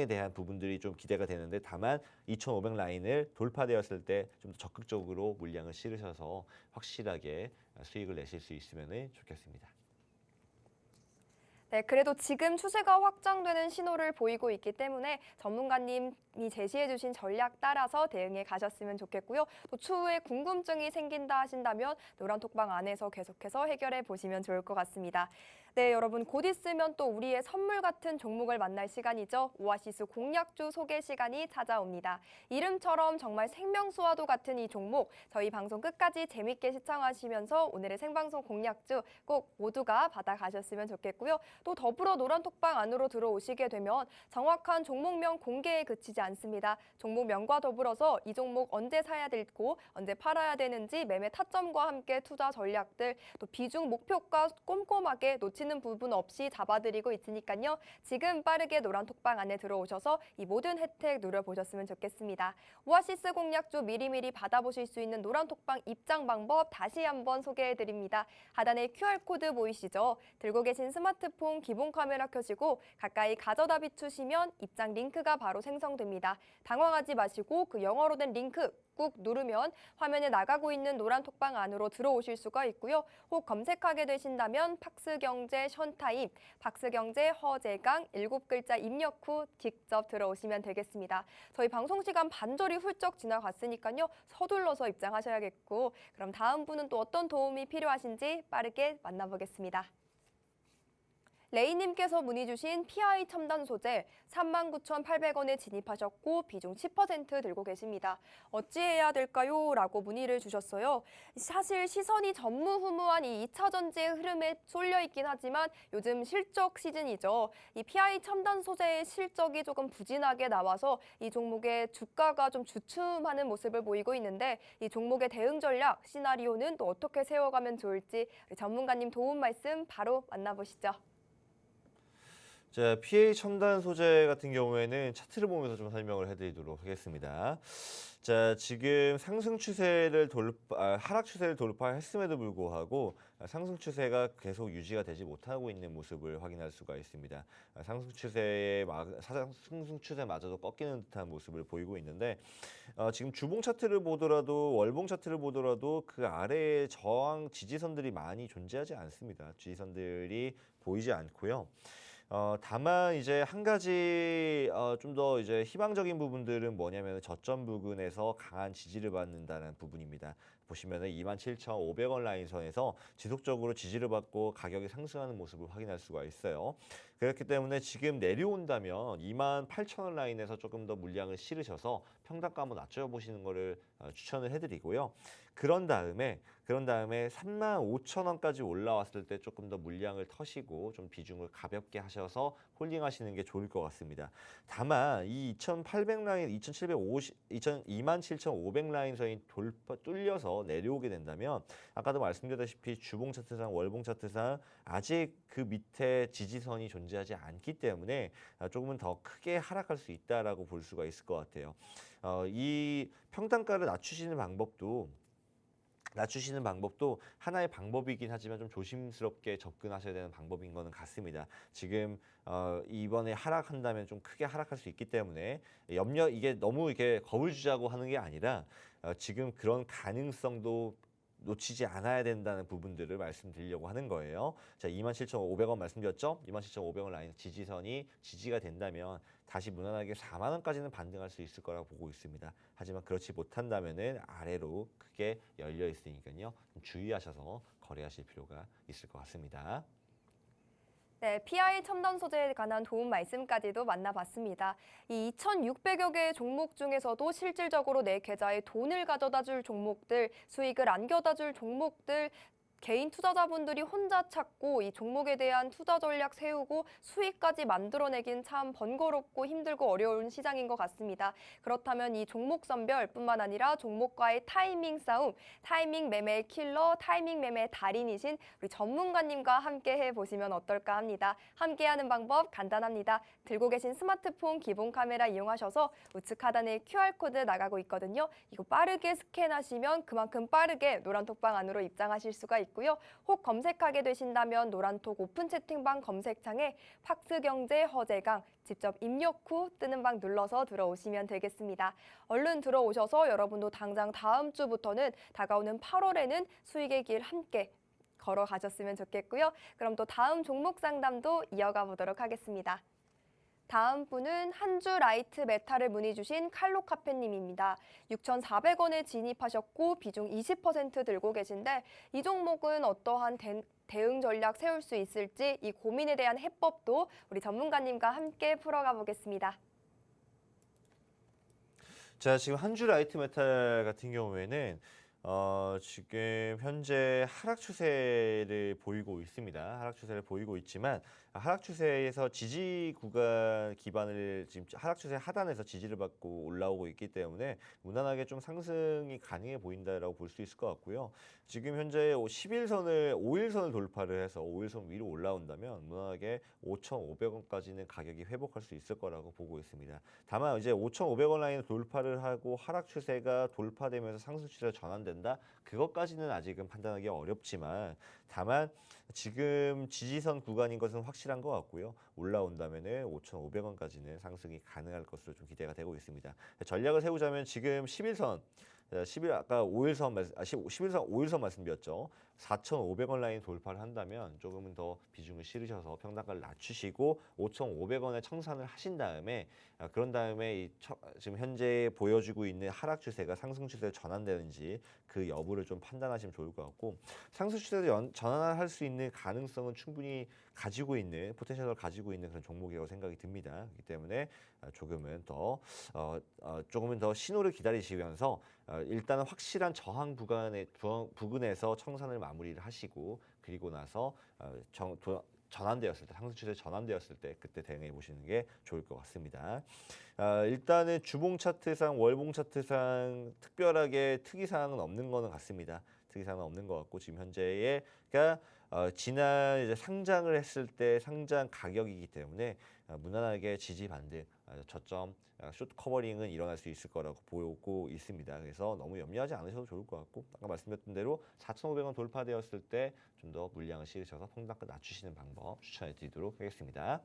대한 부분들이 좀 기대가 되는데, 다만 2,500 라인을 돌파되었을 때 좀 더 적극적으로 물량을 실으셔서 확실하게 수익을 내실 수 있으면 좋겠습니다. 네, 그래도 지금 추세가 확장되는 신호를 보이고 있기 때문에 전문가님이 제시해주신 전략 따라서 대응해 가셨으면 좋겠고요. 또 추후에 궁금증이 생긴다 하신다면 노란톡방 안에서 계속해서 해결해 보시면 좋을 것 같습니다. 네, 여러분 곧 있으면 또 우리의 선물 같은 종목을 만날 시간이죠. 오아시스 공략주 소개 시간이 찾아옵니다. 이름처럼 정말 생명수와도 같은 이 종목, 저희 방송 끝까지 재밌게 시청하시면서 오늘의 생방송 공략주 꼭 모두가 받아가셨으면 좋겠고요. 또 더불어 노란톡방 안으로 들어오시게 되면 정확한 종목명 공개에 그치지 않습니다. 종목명과 더불어서 이 종목 언제 사야 되고 언제 팔아야 되는지 매매 타점과 함께 투자 전략들, 또 비중 목표가 꼼꼼하게 놓치는 부분 없이 잡아드리고 있으니까요. 지금 빠르게 노란톡방 안에 들어오셔서 이 모든 혜택 누려보셨으면 좋겠습니다. 오아시스 공략주 미리미리 받아보실 수 있는 노란톡방 입장 방법 다시 한번 소개해드립니다. 하단에 QR코드 보이시죠? 들고 계신 스마트폰 기본 카메라 켜시고 가까이 가져다 비추시면 입장 링크가 바로 생성됩니다. 당황하지 마시고 그 영어로 된 링크 꾹 누르면 화면에 나가고 있는 노란톡방 안으로 들어오실 수가 있고요. 혹 검색하게 되신다면 팍스경제 션타임, 팍스경제 허재강 7글자 입력 후 직접 들어오시면 되겠습니다. 저희 방송 시간 반절이 훌쩍 지나갔으니까요. 서둘러서 입장하셔야겠고, 그럼 다음 분은 또 어떤 도움이 필요하신지 빠르게 만나보겠습니다. 레이님께서 문의 주신 PI 첨단 소재 39,800원에 진입하셨고 비중 10% 들고 계십니다. 어찌해야 될까요? 라고 문의를 주셨어요. 사실 시선이 전무후무한 이 2차 전지의 흐름에 쏠려 있긴 하지만 요즘 실적 시즌이죠. 이 PI 첨단 소재의 실적이 조금 부진하게 나와서 이 종목의 주가가 좀 주춤하는 모습을 보이고 있는데 이 종목의 대응 전략, 시나리오는 또 어떻게 세워가면 좋을지 우리 전문가님 도움 말씀 바로 만나보시죠. 자, PA 첨단 소재 같은 경우에는 차트를 보면서 좀 설명을 해드리도록 하겠습니다. 자, 지금 하락 추세를 돌파했음에도 불구하고 상승 추세가 계속 유지가 되지 못하고 있는 모습을 확인할 수가 있습니다. 상승 추세마저도 꺾이는 듯한 모습을 보이고 있는데 지금 주봉 차트를 보더라도 월봉 차트를 보더라도 그 아래에 저항 지지선들이 많이 존재하지 않습니다. 지지선들이 보이지 않고요. 다만 이제 한 가지 좀 더 이제 희망적인 부분들은 뭐냐면 저점 부근에서 강한 지지를 받는다는 부분입니다. 보시면은 27,500원 라인선에서 지속적으로 지지를 받고 가격이 상승하는 모습을 확인할 수가 있어요. 그렇기 때문에 지금 내려온다면 28,000원 라인에서 조금 더 물량을 실으셔서 평단가 한번 낮춰보시는 거를 추천을 해드리고요. 그런 다음에 35,000원까지 올라왔을 때 조금 더 물량을 터시고 좀 비중을 가볍게 하셔서 홀딩하시는 게 좋을 것 같습니다. 다만 이 2,800 라인, 27,500 라인 선이 뚫려서 내려오게 된다면 아까도 말씀드렸다시피 주봉 차트상, 월봉 차트상 아직 그 밑에 지지선이 존재하지 않기 때문에 조금은 더 크게 하락할 수 있다라고 볼 수가 있을 것 같아요. 이 평단가를 낮추시는 방법도 하나의 방법이긴 하지만 좀 조심스럽게 접근하셔야 되는 방법인 거는 같습니다. 지금 이번에 하락한다면 좀 크게 하락할 수 있기 때문에 이게 너무 이렇게 겁을 주자고 하는 게 아니라 지금 그런 가능성도 놓치지 않아야 된다는 부분들을 말씀드리려고 하는 거예요. 자, 27,500원 말씀드렸죠? 27,500원 라인 지지선이 지지가 된다면 다시 무난하게 4만 원까지는 반등할 수 있을 거라고 보고 있습니다. 하지만 그렇지 못한다면은 아래로 크게 열려 있으니까요. 좀 주의하셔서 거래하실 필요가 있을 것 같습니다. 네, PI 첨단 소재에 관한 도움 말씀까지도 만나봤습니다. 이 2,600여 개의 종목 중에서도 실질적으로 내 계좌에 돈을 가져다 줄 종목들, 수익을 안겨다 줄 종목들, 개인 투자자분들이 혼자 찾고 이 종목에 대한 투자 전략 세우고 수익까지 만들어내긴 참 번거롭고 힘들고 어려운 시장인 것 같습니다. 그렇다면 이 종목 선별뿐만 아니라 종목과의 타이밍 싸움, 타이밍 매매 킬러, 타이밍 매매 달인이신 우리 전문가님과 함께 해보시면 어떨까 합니다. 함께하는 방법 간단합니다. 들고 계신 스마트폰 기본 카메라 이용하셔서 우측 하단에 QR코드 나가고 있거든요. 이거 빠르게 스캔하시면 그만큼 빠르게 노란톡방 안으로 입장하실 수가 있고요. 혹 검색하게 되신다면 노란톡 오픈 채팅방 검색창에 팍스경제 허재강 직접 입력 후 뜨는 방 눌러서 들어오시면 되겠습니다. 얼른 들어오셔서 여러분도 당장 다음 주부터는 다가오는 8월에는 수익의 길 함께 걸어가셨으면 좋겠고요. 그럼 또 다음 종목 상담도 이어가 보도록 하겠습니다. 다음 분은 한주 라이트 메탈을 문의 주신 칼로카페님입니다. 6,400원에 진입하셨고 비중 20% 들고 계신데 이 종목은 어떠한 대응 전략 세울 수 있을지 이 고민에 대한 해법도 우리 전문가님과 함께 풀어가 보겠습니다. 자, 지금 한주 라이트 메탈 같은 경우에는 지금 현재 하락 추세를 보이고 있습니다. 하락 추세를 보이고 있지만 하락 추세에서 지지 구간 기반을 지금 하락 추세 하단에서 지지를 받고 올라오고 있기 때문에 무난하게 좀 상승이 가능해 보인다라고 볼 수 있을 것 같고요. 지금 현재 5일선을 돌파를 해서 5일선 위로 올라온다면 무난하게 5,500원까지는 가격이 회복할 수 있을 거라고 보고 있습니다. 다만 이제 5,500원 라인을 돌파를 하고 하락 추세가 돌파되면서 상승 추세로 전환된다. 그것까지는 아직은 판단하기 어렵지만 다만 지금 지지선 구간인 것은 확실한 것 같고요. 올라온다면은 5,500원까지는 상승이 가능할 것으로 좀 기대가 되고 있습니다. 전략을 세우자면 지금 아까 11선 5일선 말씀드렸죠. 4,500원 라인 돌파를 한다면 조금은 더 비중을 실으셔서 평단가를 낮추시고 5,500원에 청산을 하신 다음에 그런 다음에 지금 현재 보여주고 있는 하락 추세가 상승 추세로 전환되는지 그 여부를 좀 판단하시면 좋을 것 같고 상승 추세로 전환할 수 있는 가능성은 충분히 가지고 있는 포텐셜을 가지고 있는 그런 종목이라고 생각이 듭니다. 그렇기 때문에 조금은 더 신호를 기다리시면서 일단은 확실한 저항 부근에서 청산을 마무리를 하시고 그리고 나서 전환되었을 때 상승 추세 전환되었을 때 그때 대응해 보시는 게 좋을 것 같습니다. 일단은 주봉 차트상 월봉 차트상 특별하게 특이사항은 없는 거는 같습니다. 특이사항은 없는 것 같고 지금 현재의 그러니까 지난 이제 상장을 했을 때 상장 가격이기 때문에 무난하게 지지 반등 저점 숏 커버링은 일어날 수 있을 거라고 보고 있습니다. 그래서 너무 염려하지 않으셔도 좋을 것 같고 아까 말씀드렸던 대로 4,500원 돌파되었을 때 좀 더 물량을 실으셔서 평단가 낮추시는 방법 추천해 드리도록 하겠습니다.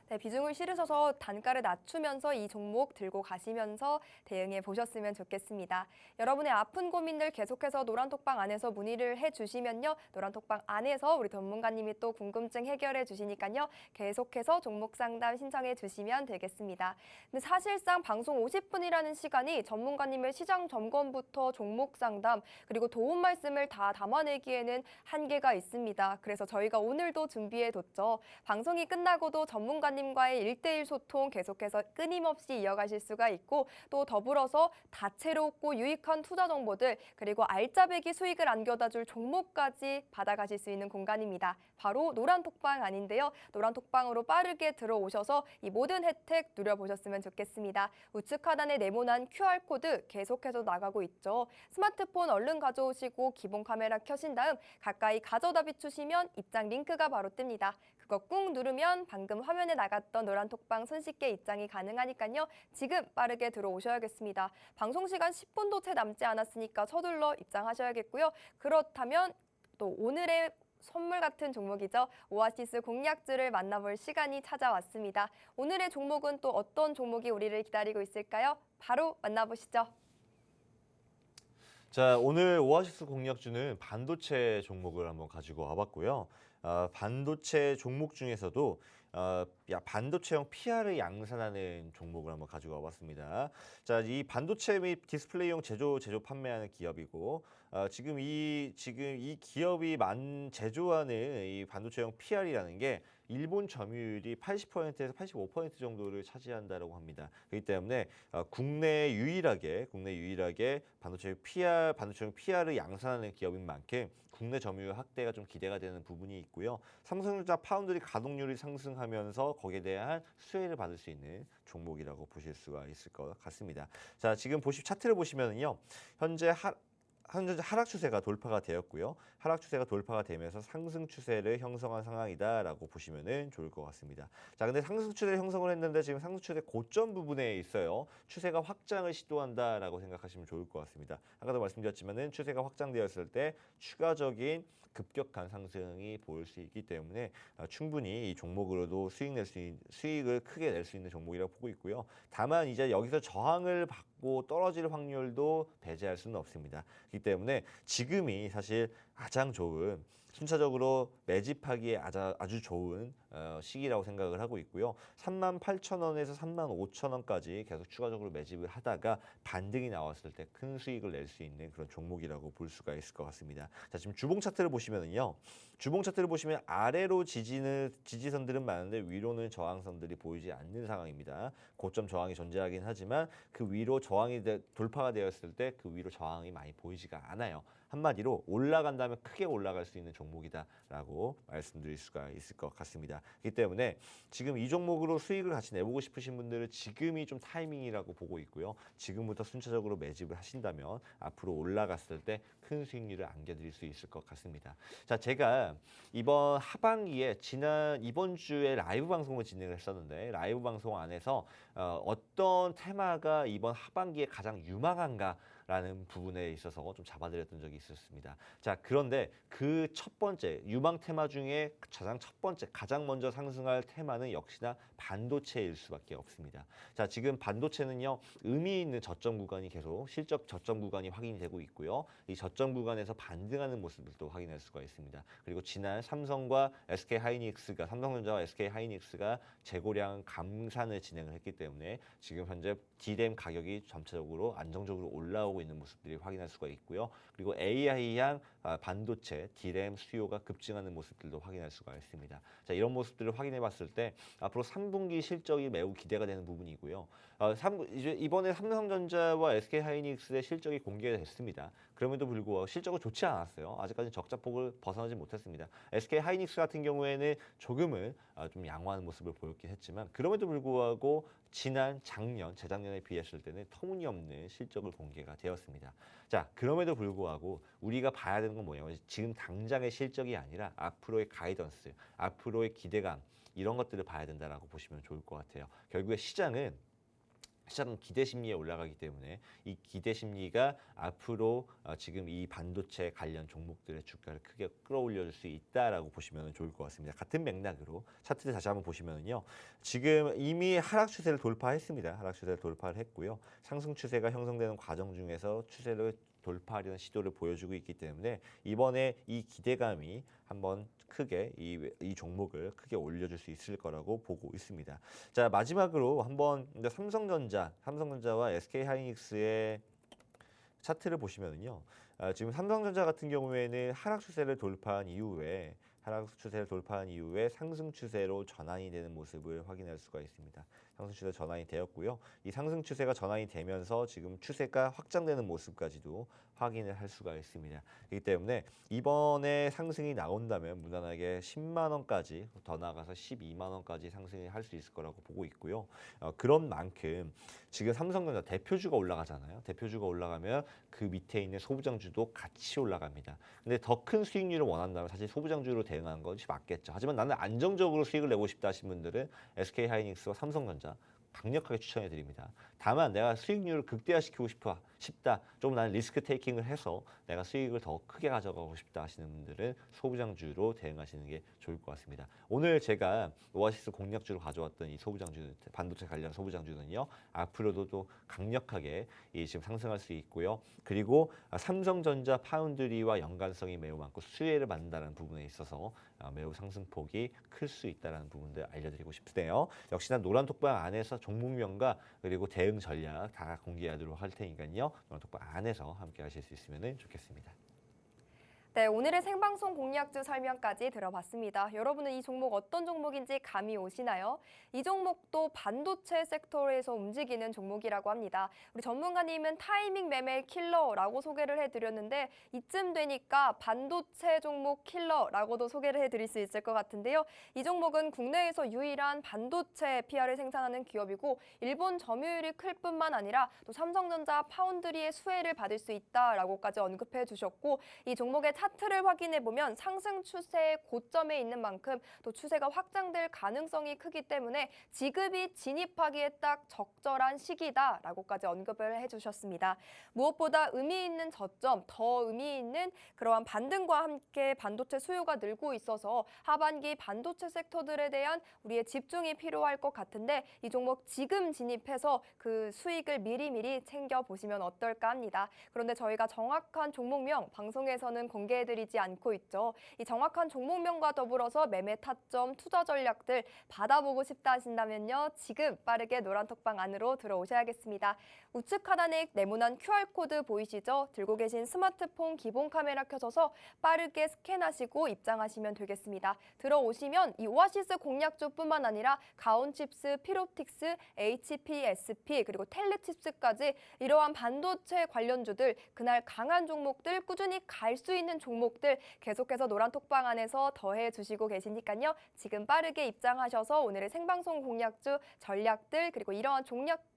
네, 비중을 실으셔서 단가를 낮추면서 이 종목 들고 가시면서 대응해 보셨으면 좋겠습니다. 여러분의 아픈 고민들 계속해서 노란톡방 안에서 문의를 해주시면요. 노란톡방 안에서 우리 전문가님이 또 궁금증 해결해 주시니까요. 계속해서 종목 상담 신청해 주시면 되겠습니다. 근데 사실상 방송 50분이라는 시간이 전문가님의 시장 점검부터 종목 상담 그리고 도움 말씀을 다 담아내기에는 한계가 있습니다. 그래서 저희가 오늘도 준비해뒀죠. 방송이 끝나고도 전문가님 과의 1대1 소통 계속해서 끊임없이 이어가실 수가 있고 또 더불어서 다채롭고 유익한 투자 정보들 그리고 알짜배기 수익을 안겨다 줄 종목까지 받아가실 수 있는 공간입니다. 바로 노란톡방 아닌데요. 노란톡방으로 빠르게 들어오셔서 이 모든 혜택 누려보셨으면 좋겠습니다. 우측 하단에 네모난 QR코드 계속해서 나가고 있죠. 스마트폰 얼른 가져오시고 기본 카메라 켜신 다음 가까이 가져다 비추시면 입장 링크가 바로 뜹니다. 그거 꾹 누르면 방금 화면에 나갔던 노란톡방 손쉽게 입장이 가능하니까요. 지금 빠르게 들어오셔야겠습니다. 방송 시간 10분도 채 남지 않았으니까 서둘러 입장하셔야겠고요. 그렇다면 또 오늘의 선물 같은 종목이죠. 오아시스 공략주를 만나볼 시간이 찾아왔습니다. 오늘의 종목은 또 어떤 종목이 우리를 기다리고 있을까요? 바로 만나보시죠. 자, 오늘 오아시스 공략주는 반도체 종목을 한번 가지고 와봤고요. 반도체 종목 중에서도 반도체형 PR을 양산하는 종목을 한번 가지고 와봤습니다. 자, 이 반도체 및 디스플레이용 제조 판매하는 기업이고 지금 이 기업이 제조하는 이 반도체형 PR이라는 게 일본 점유율이 80%에서 85% 정도를 차지한다라고 합니다. 그렇기 때문에 국내 유일하게 반도체형 PR을 양산하는 기업인 만큼 국내 점유율 확대가 좀 기대가 되는 부분이 있고요. 삼성전자 파운드리 가동률이 상승하면서 거기에 대한 수혜를 받을 수 있는 종목이라고 보실 수가 있을 것 같습니다. 자, 지금 차트를 보시면은요. 현재 하락 추세가 돌파가 되었고요. 하락 추세가 돌파가 되면서 상승 추세를 형성한 상황이다라고 보시면은 좋을 것 같습니다. 자, 근데 상승 추세를 형성을 했는데 지금 상승 추세 고점 부분에 있어요. 추세가 확장을 시도한다라고 생각하시면 좋을 것 같습니다. 아까도 말씀드렸지만은 추세가 확장되었을 때 추가적인 급격한 상승이 보일 수 있기 때문에 충분히 이 종목으로도 수익을 크게 낼 수 있는 종목이라고 보고 있고요. 다만 이제 여기서 저항을 받고 떨어질 확률도 배제할 수는 없습니다. 그렇기 때문에 지금이 사실 가장 좋은 순차적으로 매집하기에 아주 좋은 시기라고 생각을 하고 있고요. 38,000원에서 35,000원까지 계속 추가적으로 매집을 하다가 반등이 나왔을 때 큰 수익을 낼 수 있는 그런 종목이라고 볼 수가 있을 것 같습니다. 자, 지금 주봉 차트를 보시면은요. 주봉 차트를 보시면 아래로 지지선들은 많은데 위로는 저항선들이 보이지 않는 상황입니다. 고점 저항이 존재하긴 하지만 그 위로 저항이 돌파가 되었을 때 그 위로 저항이 많이 보이지가 않아요. 한마디로 올라간다면 크게 올라갈 수 있는 종목이다라고 말씀드릴 수가 있을 것 같습니다. 그렇기 때문에 지금 이 종목으로 수익을 같이 내보고 싶으신 분들은 지금이 좀 타이밍이라고 보고 있고요. 지금부터 순차적으로 매집을 하신다면 앞으로 올라갔을 때 큰 수익률을 안겨드릴 수 있을 것 같습니다. 자, 제가 이번 하반기에 이번 주에 라이브 방송을 진행을 했었는데 라이브 방송 안에서 어떤 테마가 이번 하반기에 가장 유망한가 라는 부분에 있어서 좀 잡아드렸던 적이 있었습니다. 자, 그런데 그 첫 번째 유망 테마 중에 가장 첫 번째 가장 먼저 상승할 테마는 역시나 반도체일 수밖에 없습니다. 자, 지금 반도체는요, 의미 있는 저점 구간이 계속 실적 저점 구간이 확인이 되고 있고요. 이 저점 구간에서 반등하는 모습들도 확인할 수가 있습니다. 그리고 지난 삼성전자와 SK 하이닉스가 재고량 감산을 진행을 했기 때문에 지금 현재 D램 가격이 전체적으로 안정적으로 올라오고 있는 모습들이 확인할 수가 있고요. 그리고 AI향 반도체 D램 수요가 급증하는 모습들도 확인할 수가 있습니다. 자, 이런 모습들을 확인해 봤을 때 앞으로 3분기 실적이 매우 기대가 되는 부분이고요. 이제 이번에 삼성전자와 SK하이닉스의 실적이 공개가 됐습니다. 그럼에도 불구하고 실적은 좋지 않았어요. 아직까지 적자폭을 벗어나지 못했습니다. SK하이닉스 같은 경우에는 조금은 좀 양호한 모습을 보였긴 했지만 그럼에도 불구하고 재작년에 비했을 때는 터무니없는 실적을 공개가 되었습니다. 자, 그럼에도 불구하고 우리가 봐야 되는 건 뭐냐면 지금 당장의 실적이 아니라 앞으로의 가이던스, 앞으로의 기대감 이런 것들을 봐야 된다라고 보시면 좋을 것 같아요. 결국에 시장은 기대 심리에 올라가기 때문에 이 기대 심리가 앞으로 지금 이 반도체 관련 종목들의 주가를 크게 끌어올려줄 수 있다라고 보시면 좋을 것 같습니다. 같은 맥락으로 차트를 다시 한번 보시면요, 지금 이미 하락 추세를 돌파했습니다. 하락 추세를 돌파를 했고요. 상승 추세가 형성되는 과정 중에서 추세를 돌파하려는 시도를 보여주고 있기 때문에 이번에 이 기대감이 한번 크게 이 종목을 크게 올려줄 수 있을 거라고 보고 있습니다. 자, 마지막으로 한번 삼성전자와 SK하이닉스의 차트를 보시면은요, 지금 삼성전자 같은 경우에는 하락 추세를 돌파한 이후에 상승 추세로 전환이 되는 모습을 확인할 수가 있습니다. 상승 추세 전환이 되었고요. 이 상승 추세가 전환이 되면서 지금 추세가 확장되는 모습까지도 확인을 할 수가 있습니다. 그렇기 때문에 이번에 상승이 나온다면 무난하게 10만 원까지 더 나아가서 12만 원까지 상승을 할 수 있을 거라고 보고 있고요. 그런 만큼 지금 삼성전자 대표주가 올라가잖아요. 대표주가 올라가면 그 밑에 있는 소부장주도 같이 올라갑니다. 근데 더 큰 수익률을 원한다면 사실 소부장주로 대응하는 것이 맞겠죠. 하지만 나는 안정적으로 수익을 내고 싶다 하신 분들은 SK하이닉스와 삼성전자 강력하게 추천해 드립니다. 다만 내가 수익률을 극대화시키고 싶다. 좀 나는 리스크 테이킹을 해서 내가 수익을 더 크게 가져가고 싶다 하시는 분들은 소부장주로 대응하시는 게 좋을 것 같습니다. 오늘 제가 오아시스 공략주로 가져왔던 이 소부장주, 반도체 관련 소부장주는요, 앞으로도 또 강력하게 지금 상승할 수 있고요. 그리고 삼성전자 파운드리와 연관성이 매우 많고 수혜를 받는다는 부분에 있어서 매우 상승폭이 클 수 있다는 부분들 알려드리고 싶네요. 역시나 노란톡방 안에서 종목명과 그리고 대응 전략 다 공개하도록 할 테니까요. 노란톡방 안에서 함께 하실 수 있으면 좋겠습니다. 네, 오늘의 생방송 공략주 설명까지 들어봤습니다. 여러분은 이 종목 어떤 종목인지 감이 오시나요? 이 종목도 반도체 섹터에서 움직이는 종목이라고 합니다. 우리 전문가님은 타이밍 매매 킬러라고 소개를 해드렸는데 이쯤 되니까 반도체 종목 킬러라고도 소개를 해드릴 수 있을 것 같은데요. 이 종목은 국내에서 유일한 반도체 PR을 생산하는 기업이고 일본 점유율이 클 뿐만 아니라 또 삼성전자 파운드리의 수혜를 받을 수 있다라고까지 언급해 주셨고 이 종목의 차트를 확인해 보면 상승 추세의 고점에 있는 만큼 또 추세가 확장될 가능성이 크기 때문에 지급이 진입하기에 딱 적절한 시기다라고까지 언급을 해주셨습니다. 무엇보다 의미 있는 저점, 더 의미 있는 그러한 반등과 함께 반도체 수요가 늘고 있어서 하반기 반도체 섹터들에 대한 우리의 집중이 필요할 것 같은데 이 종목 지금 진입해서 그 수익을 미리미리 챙겨보시면 어떨까 합니다. 그런데 저희가 정확한 종목명 방송에서는 공개해드리지 않고 있죠. 이 정확한 종목명과 더불어서 매매 타점, 투자 전략들 받아보고 싶다 하신다면요. 지금 빠르게 노란톡방 안으로 들어오셔야겠습니다. 우측 하단에 네모난 QR코드 보이시죠? 들고 계신 스마트폰 기본 카메라 켜져서 빠르게 스캔하시고 입장하시면 되겠습니다. 들어오시면 이 오아시스 공략주뿐만 아니라 가온칩스, 피롭틱스, HPSP 그리고 텔레칩스까지 이러한 반도체 관련주들, 그날 강한 종목들, 꾸준히 갈 수 있는 종목들 계속해서 노란톡방 안에서 더해 주시고 계시니까요. 지금 빠르게 입장하셔서 오늘의 생방송 공략주 전략들 그리고 이러한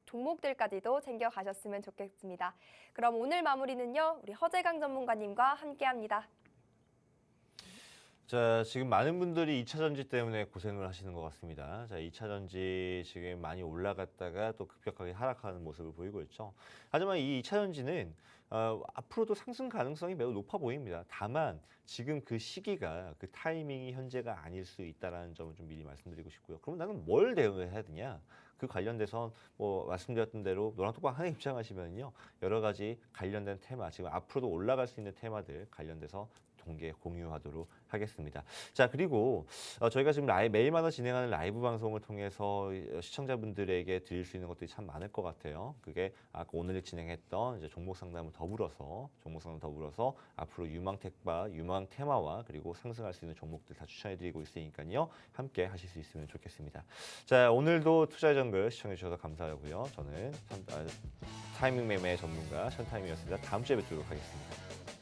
종목들까지도 챙겨가셨으면 좋겠습니다. 그럼 오늘 마무리는요. 우리 허재강 전문가님과 함께합니다. 자, 지금 많은 분들이 2차 전지 때문에 고생을 하시는 것 같습니다. 자, 2차 전지 지금 많이 올라갔다가 또 급격하게 하락하는 모습을 보이고 있죠. 하지만 이 2차 전지는 앞으로도 상승 가능성이 매우 높아 보입니다. 다만 지금 그 시기가 그 타이밍이 현재가 아닐 수 있다는 점을 좀 미리 말씀드리고 싶고요. 그럼 나는 뭘 대응해야 되냐? 그 관련돼서 뭐 말씀드렸던 대로 노랑톡방 하나 입장하시면요, 여러 가지 관련된 테마, 지금 앞으로도 올라갈 수 있는 테마들 관련돼서 공유하도록 하겠습니다. 자, 그리고 저희가 지금 매일마다 진행하는 라이브 방송을 통해서 시청자분들에게 드릴 수 있는 것들이 참 많을 것 같아요. 그게 아까 오늘 진행했던 이제 종목 상담을 더불어서 앞으로 유망 테마와 그리고 상승할 수 있는 종목들 다 추천해드리고 있으니까요. 함께 하실 수 있으면 좋겠습니다. 자, 오늘도 투자의 정글 시청해 주셔서 감사하고요. 저는 타이밍 매매 전문가 션타임이었습니다. 다음 주에 뵙도록 하겠습니다.